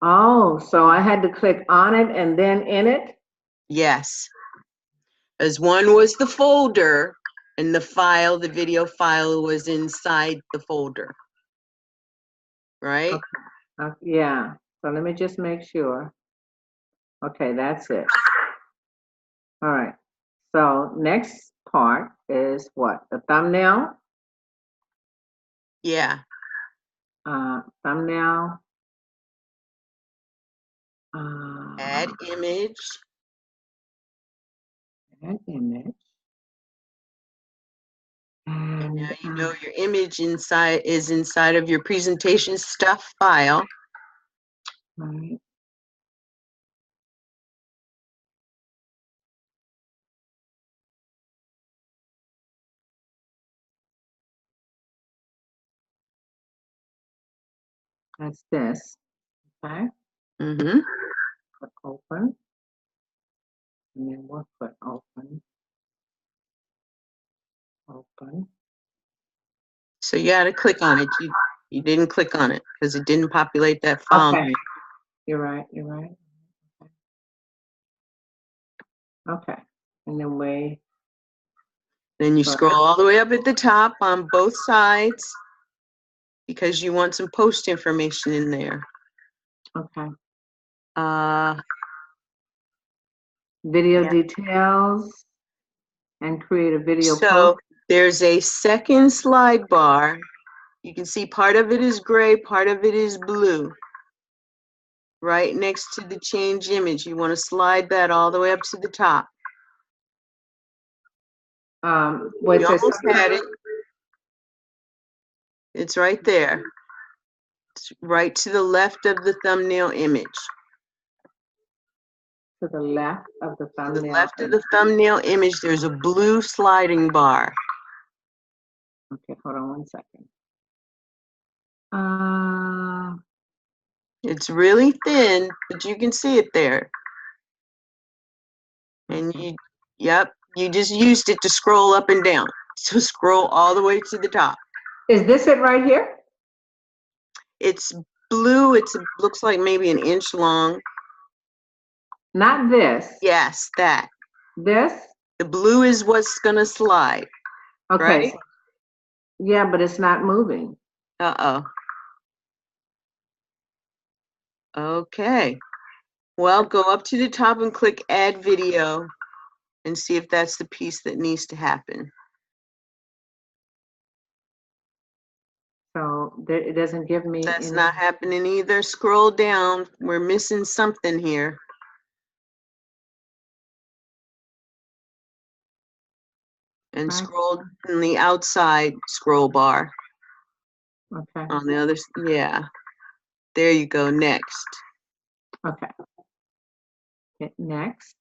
Oh, so I had to click on it and then in it? Yes. As one was the folder and the file, the video file was inside the folder. Right? Okay. Yeah. So let me just make sure. Okay, that's it. All right. So next part is what? The thumbnail? Yeah. Thumbnail. Add image. Add image. And now And you know your image is inside of your presentation stuff file. right. That's this. Okay. Mm-hmm. Click open. And then we'll put open. Open. So you got to click on it. You didn't click on it because it didn't populate that file. Okay. You're right. You're right. Okay. And then we. Then you scroll all the way up at the top on both sides because you want some post information in there. Okay. Video Yeah. details and create a video So post. there's a second slide bar. You can see part of it is gray, part of it is blue. Right next to the change image. You want to slide that all the way up to the top. What's You this? almost had it. It's right there. It's right to the left of the thumbnail image. To the left of the To thumbnail. the left of the thumbnail image, there's a blue sliding bar. Okay, hold on 1 second. It's really thin, but you can see it there. And yep, you just used it to scroll up and down. So scroll all the way to the top. Is this it right here? It's blue. It looks like maybe 1 inch long. Not this. Yes, that. This? The blue is what's gonna slide. Okay. Right? Yeah, but it's not moving. Uh-oh. Okay. Well, go up to the top and click Add Video and see if that's the piece that needs to happen. So it doesn't give me. That's not happening either. Scroll down. We're missing something here. And scroll in the outside scroll bar. Okay. On the other, yeah. There you go, next. Okay. Hit next.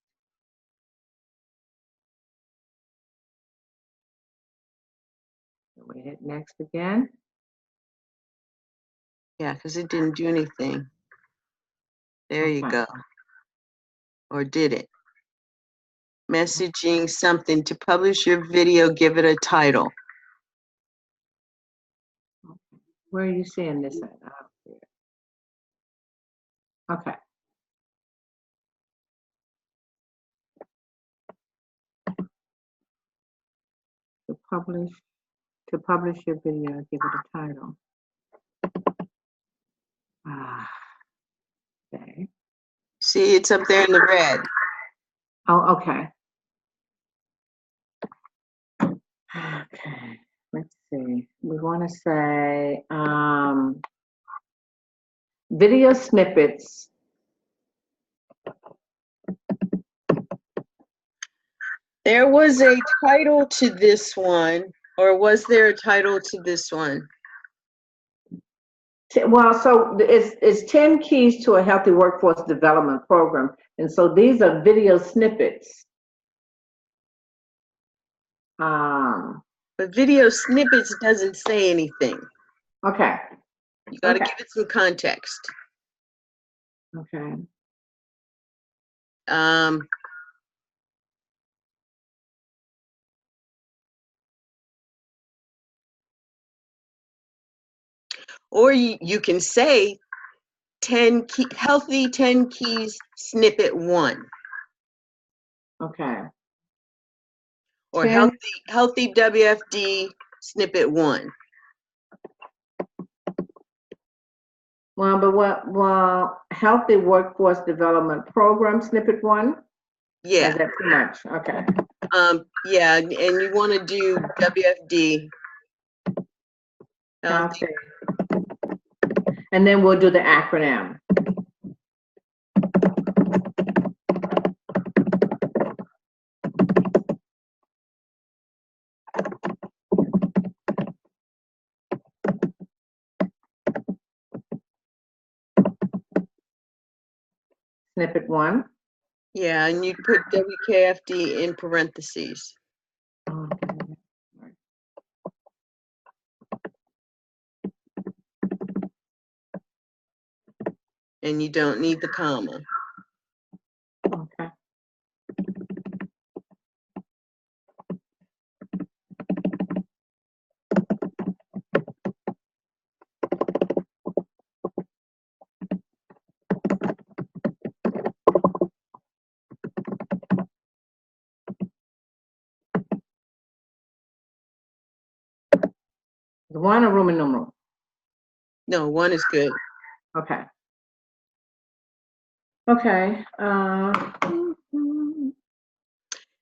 We hit next again. Yeah, because it didn't do anything. There you go. Or did it? Messaging something to publish your video, give it a title. Where are you seeing this at? I don't see it. Okay. To publish your video, give it a title. Okay. See, it's up there in the red. Oh, okay. Okay. Let's see. We want to say video snippets. There was a title to this one, or was there a title to this one? Well, so it's 10 keys to a healthy workforce development program. And so these are video snippets. But video snippets doesn't say anything. Okay. You got to give it some context. Okay. Or you can say 10 key, healthy 10 keys snippet 1. Okay. Or 10. healthy WFD snippet 1. Well, healthy workforce development program snippet 1. Yeah. Is that too much? Okay. Yeah, and you want to do WFD. Healthy. And then we'll do the acronym. Snippet 1. Yeah, and you put WKFD in parentheses. Okay. And you don't need the comma. Okay. One or Roman numeral? No, 1 is good. Okay. Okay.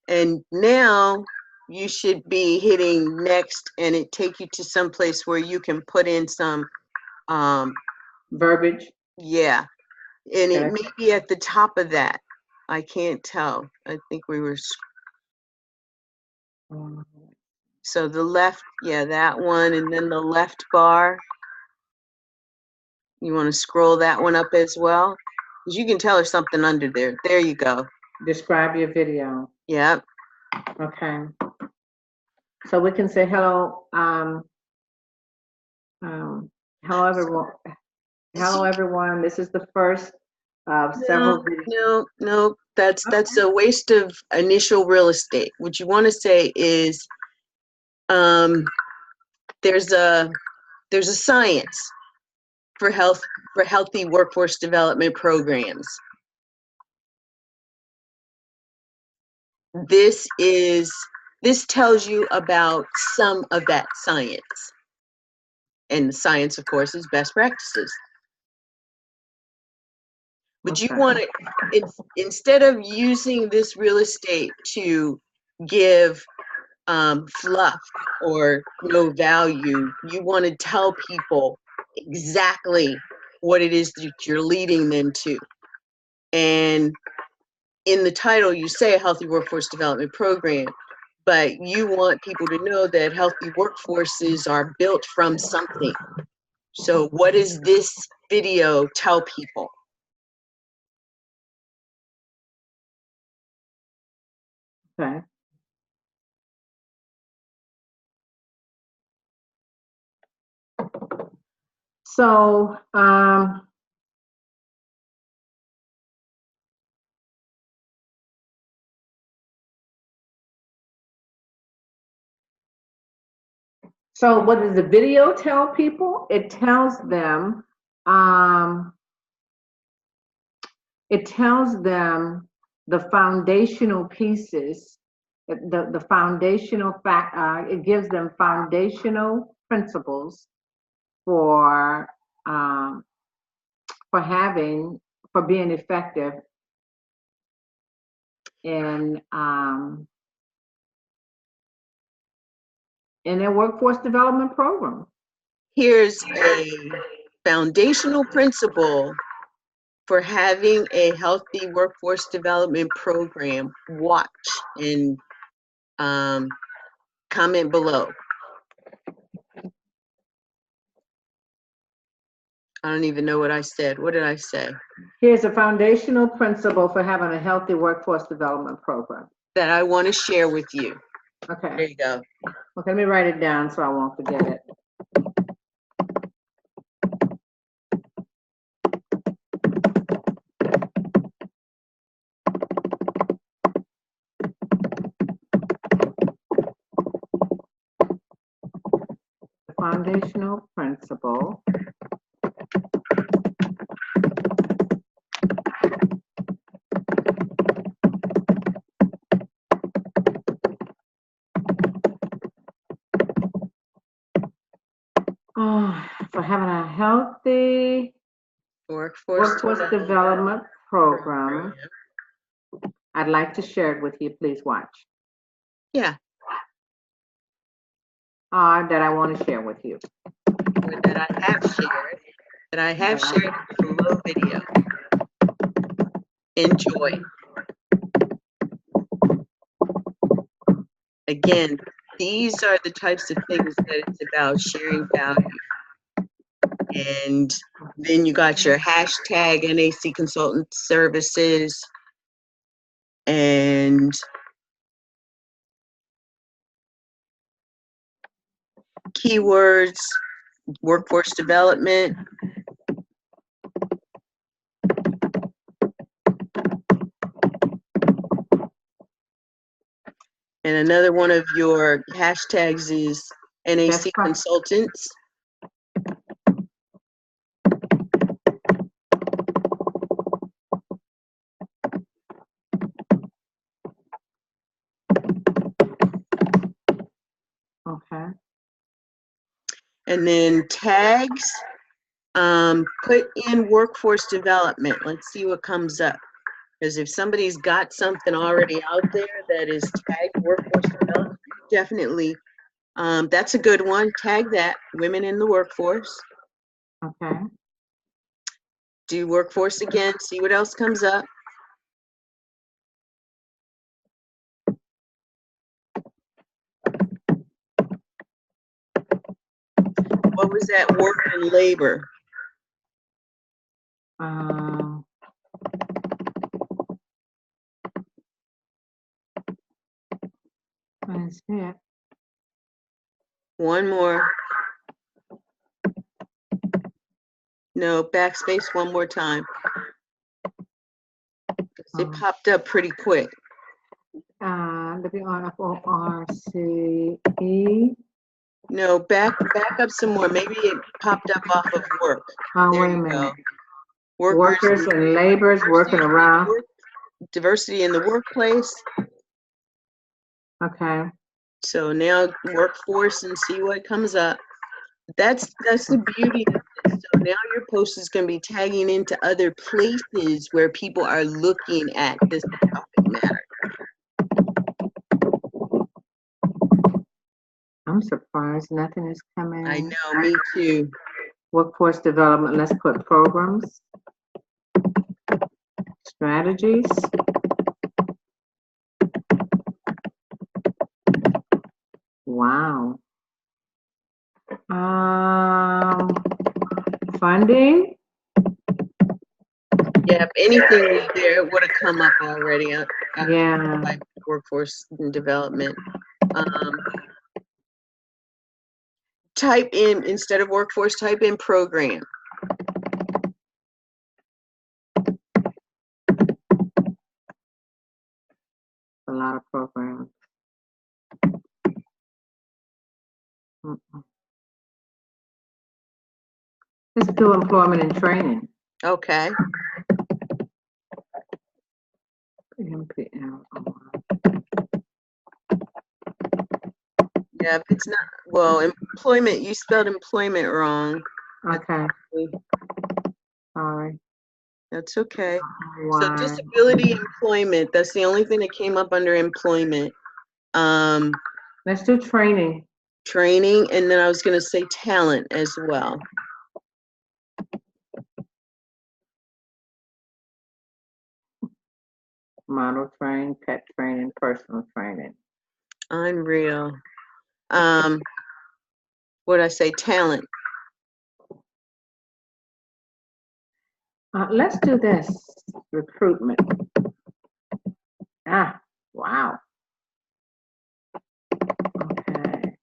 And now you should be hitting next, and it take you to some place where you can put in some verbiage. Yeah, and Okay. it may be at the top of that. I can't tell. I think we were. So the left, yeah, that one, and then the left bar. You want to scroll that one up as well, because you can tell there's something under there. There you go. Describe your video. Yep. Okay. So we can say hello. Hello everyone. Hello everyone. This is the first of several videos. No. That's a waste of initial real estate. What you want to say is, there's a science for healthy workforce development programs. This tells you about some of that science. And the science, of course, is best practices. But you want to, instead of using this real estate to give fluff or no value, you want to tell people exactly what it is that you're leading them to. And in the title, you say a healthy workforce development program, but you want people to know that healthy workforces are built from something. So what does this video tell people? Okay. So, so what does the video tell people? It tells them, the foundational pieces, the foundational fact, it gives them foundational principles for being effective in their workforce development program. Here's a foundational principle for having a healthy workforce development program. Watch and comment below. I don't even know what I said. What did I say? Here's a foundational principle for having a healthy workforce development program that I want to share with you. Okay. There you go. Okay, let me write it down so I won't forget it. foundational principle. For having a healthy workforce development program. I'd like to share it with you. Please watch. Yeah. That I want to share with you. Or that I have shared. That I have shared below video. Enjoy. Again, these are the types of things that it's about, sharing value. And then you got your hashtag NAC Consultant Services and keywords, workforce development. And another one of your hashtags is NAC Consultants. Okay. And then tags, put in workforce development. Let's see what comes up. Because if somebody's got something already out there that is tagged workforce development, definitely, that's a good one. Tag that, women in the workforce. Okay. Do workforce again, see what else comes up. What was that, work and labor? That's it. One more. No, backspace one more time. It popped up pretty quick. WRFORCE. No, back up some more. Maybe it popped up off of work. Wait a minute. Go. Workers and laborers working around. Diversity in the workplace. Okay. So now workforce and see what comes up. That's the beauty of this. So now your post is going to be tagging into other places where people are looking at this topic matter. I'm surprised nothing is coming. I know, me too. Workforce development, let's put programs, strategies. Wow. Funding. Yeah, if anything was there, it would have come up already. Yeah. Like workforce development. Type in, instead of workforce, type in program. A lot of programs. Let's do employment and training. Okay. MPL. Yeah, if it's not, well, employment, you spelled employment wrong. Okay. Sorry. That's okay. Why? So disability employment, that's the only thing that came up under employment. Let's do training. Training, and then I was going to say talent as well. Model training, pet training, personal training. Unreal. What did I say? Talent. Let's do this. Recruitment. Wow. Okay.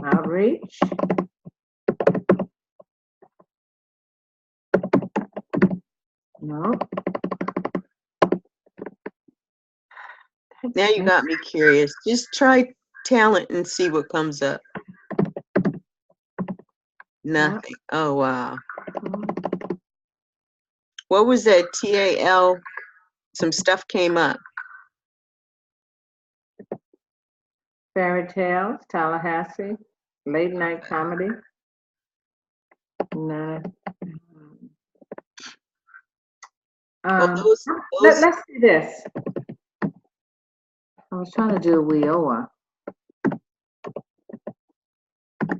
Outreach. No. Now you got me curious. Just try talent and see what comes up. Nothing. Oh, wow. What was that? TAL? Some stuff came up. Fairy tales, Tallahassee, late night comedy. No. Well, Let's see this. I was trying to do a WIOA.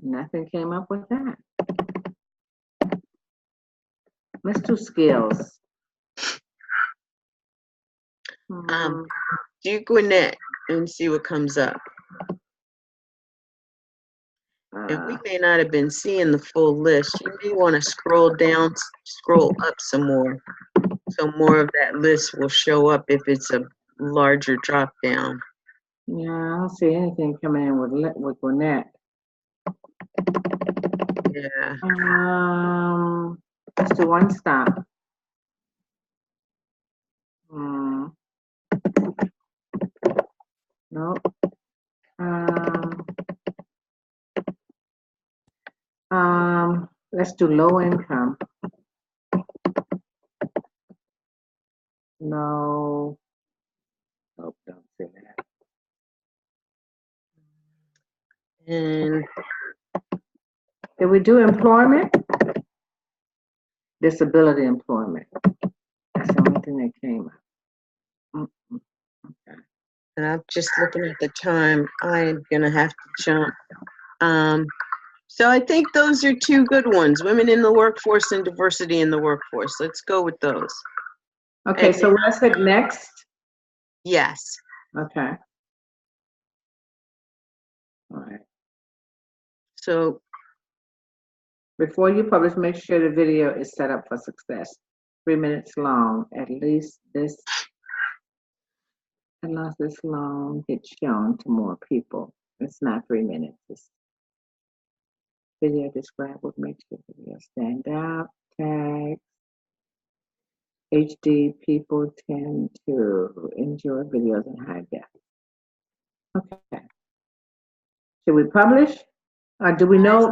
Nothing came up with that. Let's do skills. Do Gwinnett and see what comes up. And we may not have been seeing the full list. You may want to scroll down, scroll up some more. So more of that list will show up if it's a larger drop down. Yeah, I don't see anything coming in with Gwinnett. Yeah. Let's do One Stop. Nope. Let's do low income. No. Nope, don't see that. And did we do employment? Disability employment. That's the only thing that came up. Okay. And I'm just looking at the time. I'm gonna have to jump. So I think those are two good ones: women in the workforce and diversity in the workforce. Let's go with those. Okay, and so let's hit next. Yes. Okay. All right. So before you publish, make sure the video is set up for success. 3 minutes long, at least this. Unless this long gets shown to more people. It's not 3 minutes. It's video describe what makes the video stand out. Tag. HD people tend to enjoy videos in high def. Okay. Should we publish? Or do we know?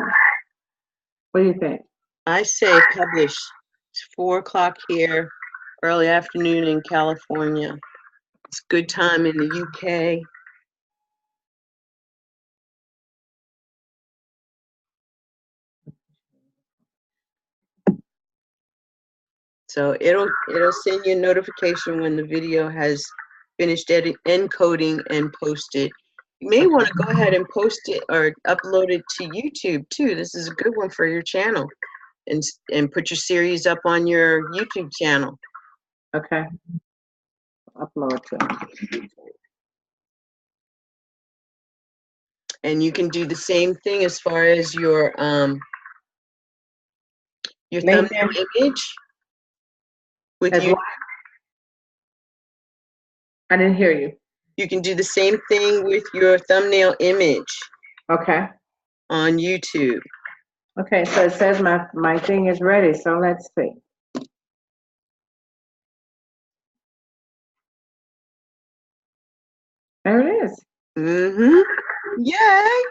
What do you think? I say publish. It's 4 o'clock here, early afternoon in California. It's good time in the UK. So it'll send you a notification when the video has finished encoding and posted. You may want to go ahead and post it or upload it to YouTube too. This is a good one for your channel, and put your series up on your YouTube channel. Okay. Upload to. And you can do the same thing as far as your thumbnail image. With you, I didn't hear you. You can do the same thing with your thumbnail image. Okay. On YouTube. Okay, so it says my thing is ready, so let's see. There it is. Mm-hmm. Yay!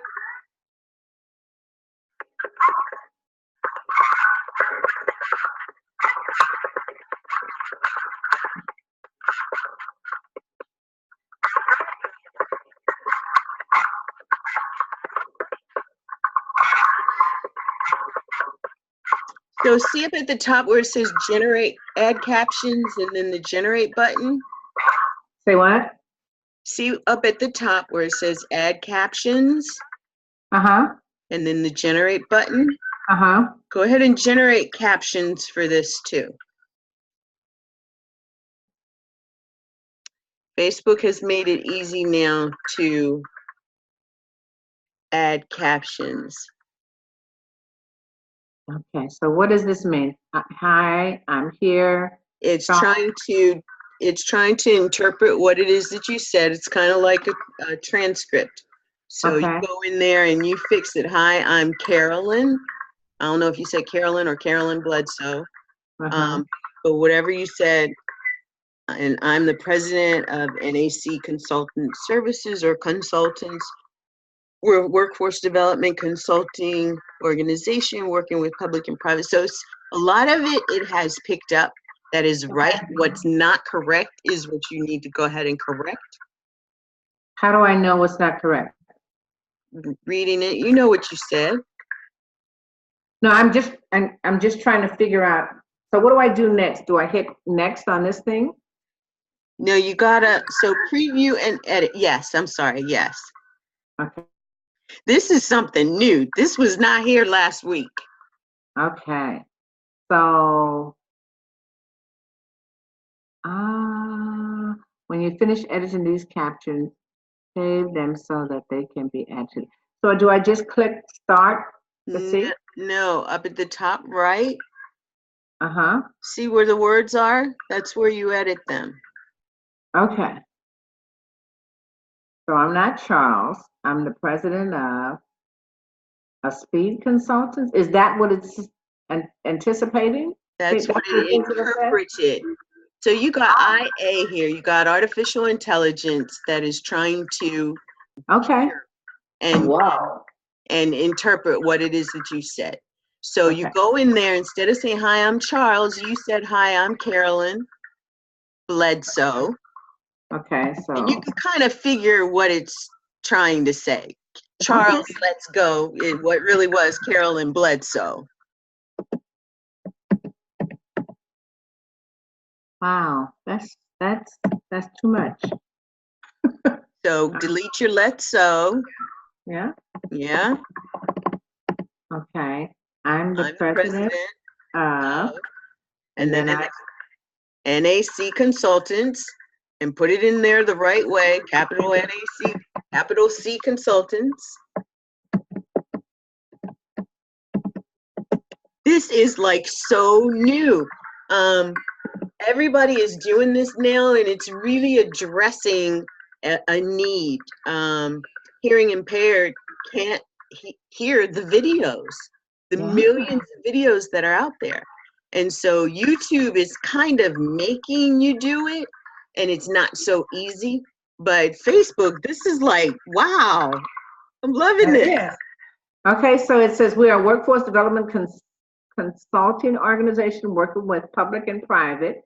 So see up at the top where it says generate add captions and then the generate button. Say what? See up at the top where it says add captions. Uh-huh. And then the generate button. Uh-huh. Go ahead and generate captions for this too. Facebook has made it easy now to add captions. Okay, so what does this mean? Hi, I'm here. It's trying to interpret what it is that you said. It's kind of like a transcript. So you go in there and you fix it. Hi, I'm Carolyn. I don't know if you said Carolyn or CarolynBledsoe. But whatever you said, and I'm the president of NAC Consultant Services or Consultants. we're a workforce development consulting organization working with public and private. So a lot of it has picked up. That is right. What's not correct is what you need to go ahead and correct. How do I know what's not correct? Reading it, you know what you said. No, I'm just trying to figure out. So what do I do next? Do I hit next on this thing? No, you gotta, so preview and edit. Yes, I'm sorry, yes. Okay. This is something new. This was not here last week. Okay. So, when you finish editing these captions, save them so that they can be edited. So do I just click start to see? No, up at the top right. Uh-huh. See where the words are? That's where you edit them. Okay. So I'm not Charles. I'm the president of a speed consultant. Is that what it's anticipating? That's what it interpreted. So you got IA here. You got artificial intelligence that is trying to and interpret what it is that you said. So you go in there, instead of saying, hi, I'm Charles, you said, hi, I'm Carolyn Bledsoe. Okay, so. And you can kind of figure what it's trying to say. Charles, let's go. What really was Carolyn Bledsoe. Wow, that's too much. So delete your let's so. Yeah. Yeah. Okay. I'm the president of, and then NAC Consultants, and put it in there the right way, capital NAC, capital C Consultants. This is like so new. Everybody is doing this now, and it's really addressing a need. Hearing impaired can't hear the videos, the millions of videos that are out there. And so YouTube is kind of making you do it, and it's not so easy. But Facebook, this is like, wow, I'm loving this. Yeah. Okay, so it says we are a workforce development consulting organization working with public and private.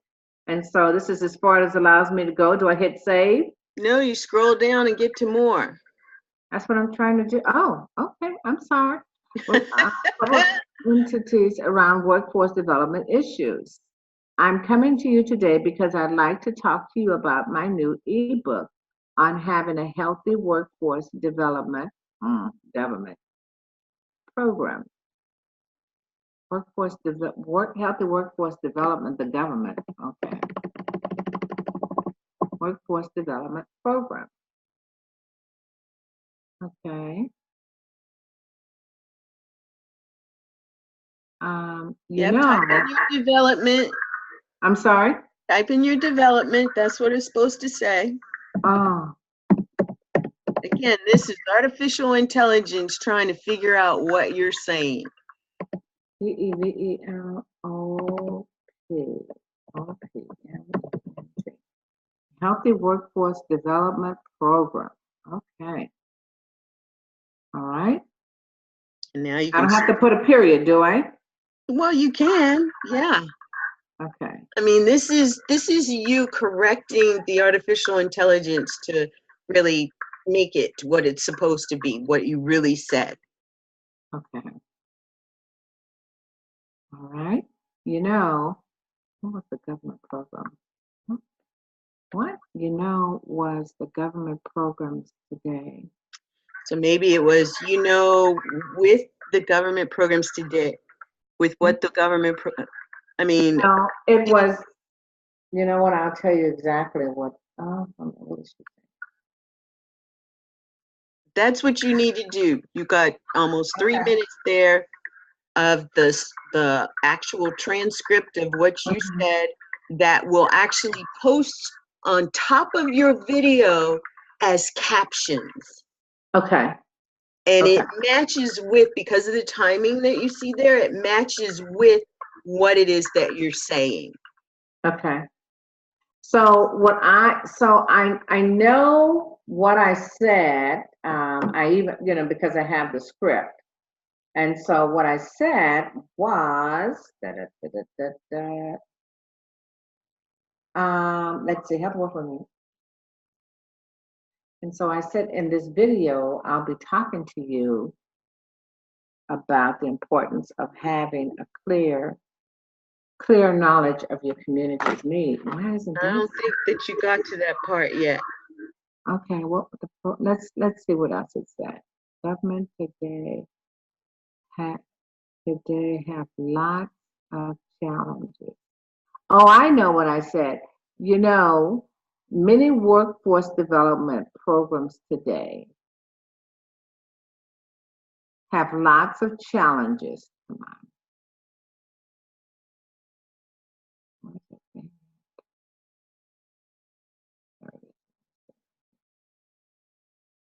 And so this is as far as allows me to go. Do I hit save? No, you scroll down and get to more. That's what I'm trying to do. Oh, okay, I'm sorry. Public entities around workforce development issues. I'm coming to you today because I'd like to talk to you about my new ebook on having a healthy workforce development government program. Healthy workforce development, the government. Okay. Workforce development program. Okay. Type in your development. I'm sorry? Type in your development. That's what it's supposed to say. Oh. Again, this is artificial intelligence trying to figure out what you're saying. Healthy workforce development program. Okay. All right. And now you can. I don't have to put a period, do I? Well, you can. Yeah. Okay. I mean, this is you correcting the artificial intelligence to really make it what it's supposed to be, what you really said. Okay. All right. What was the government program? What, was the government programs today? So maybe it was, with the government programs today, with what the government, No, it was, you know what, I'll tell you exactly what is she saying? That's what you need to do. You got almost 3 minutes there of the actual transcript of what you said that will actually post on top of your video as captions. Okay. And it matches with, because of the timing that you see there, it matches with what it is that you're saying. Okay. So I know what I said. I even, you know, because I have the script. And so what I said was, let's see, help work with me. And so I said, in this video, I'll be talking to you about the importance of having a clear knowledge of your community's need. Why isn't that? I don't think that you got to that part yet. Okay, well, let's see what else it said. Government today have lots of challenges. Oh, I know what I said. You know, many workforce development programs today have lots of challenges. Come on.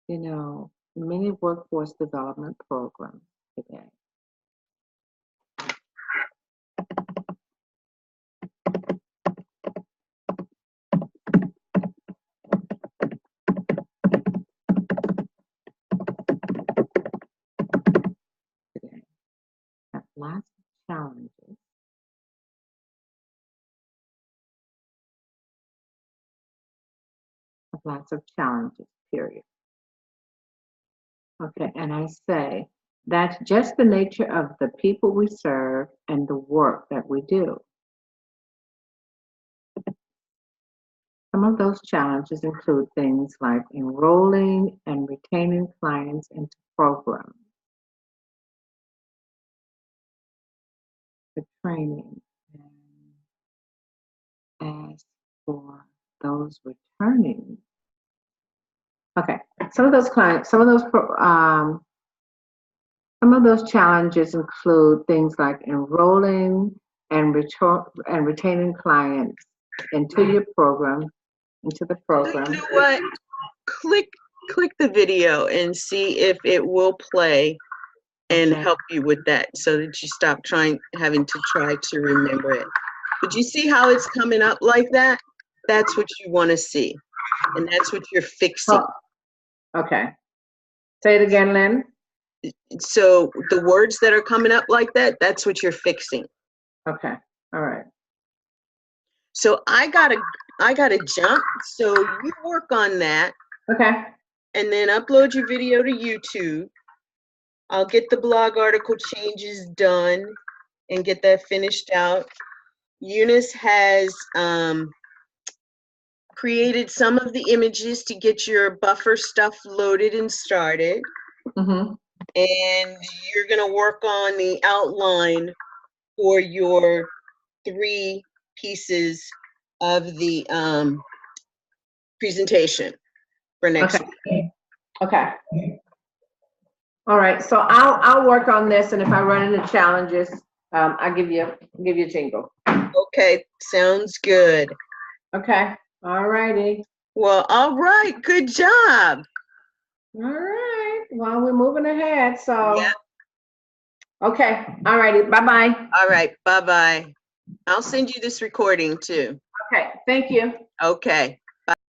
You know, many workforce development programs today have lots of challenges. Lots of challenges, period. Okay, and I say, that's just the nature of the people we serve and the work that we do. Some of those challenges include things like enrolling and retaining clients into programs, the training, and as for those returning. Okay, some of those challenges include things like enrolling and retaining clients into your program, into the program. You know what? Click the video and see if it will play and help you with that, so that you stop having to try to remember it. But you see how it's coming up like that? That's what you want to see, and that's what you're fixing. Oh, okay. Say it again, Lynn. So the words that are coming up like that, that's what you're fixing. Okay. All right. So I gotta jump. So you work on that. Okay. And then upload your video to YouTube. I'll get the blog article changes done and get that finished out. Eunice has created some of the images to get your buffer stuff loaded and started. Mm-hmm. And you're gonna work on the outline for your 3 pieces of the presentation for next week. Okay. All right. So I'll work on this, and if I run into challenges, I'll give you a jingle. Okay, sounds good. Okay. All righty. Well, all right. Good job. All right. Well, we're moving ahead. So. Yeah. Okay. All righty. Bye-bye. All right. Bye-bye. I'll send you this recording too. Okay. Thank you. Okay.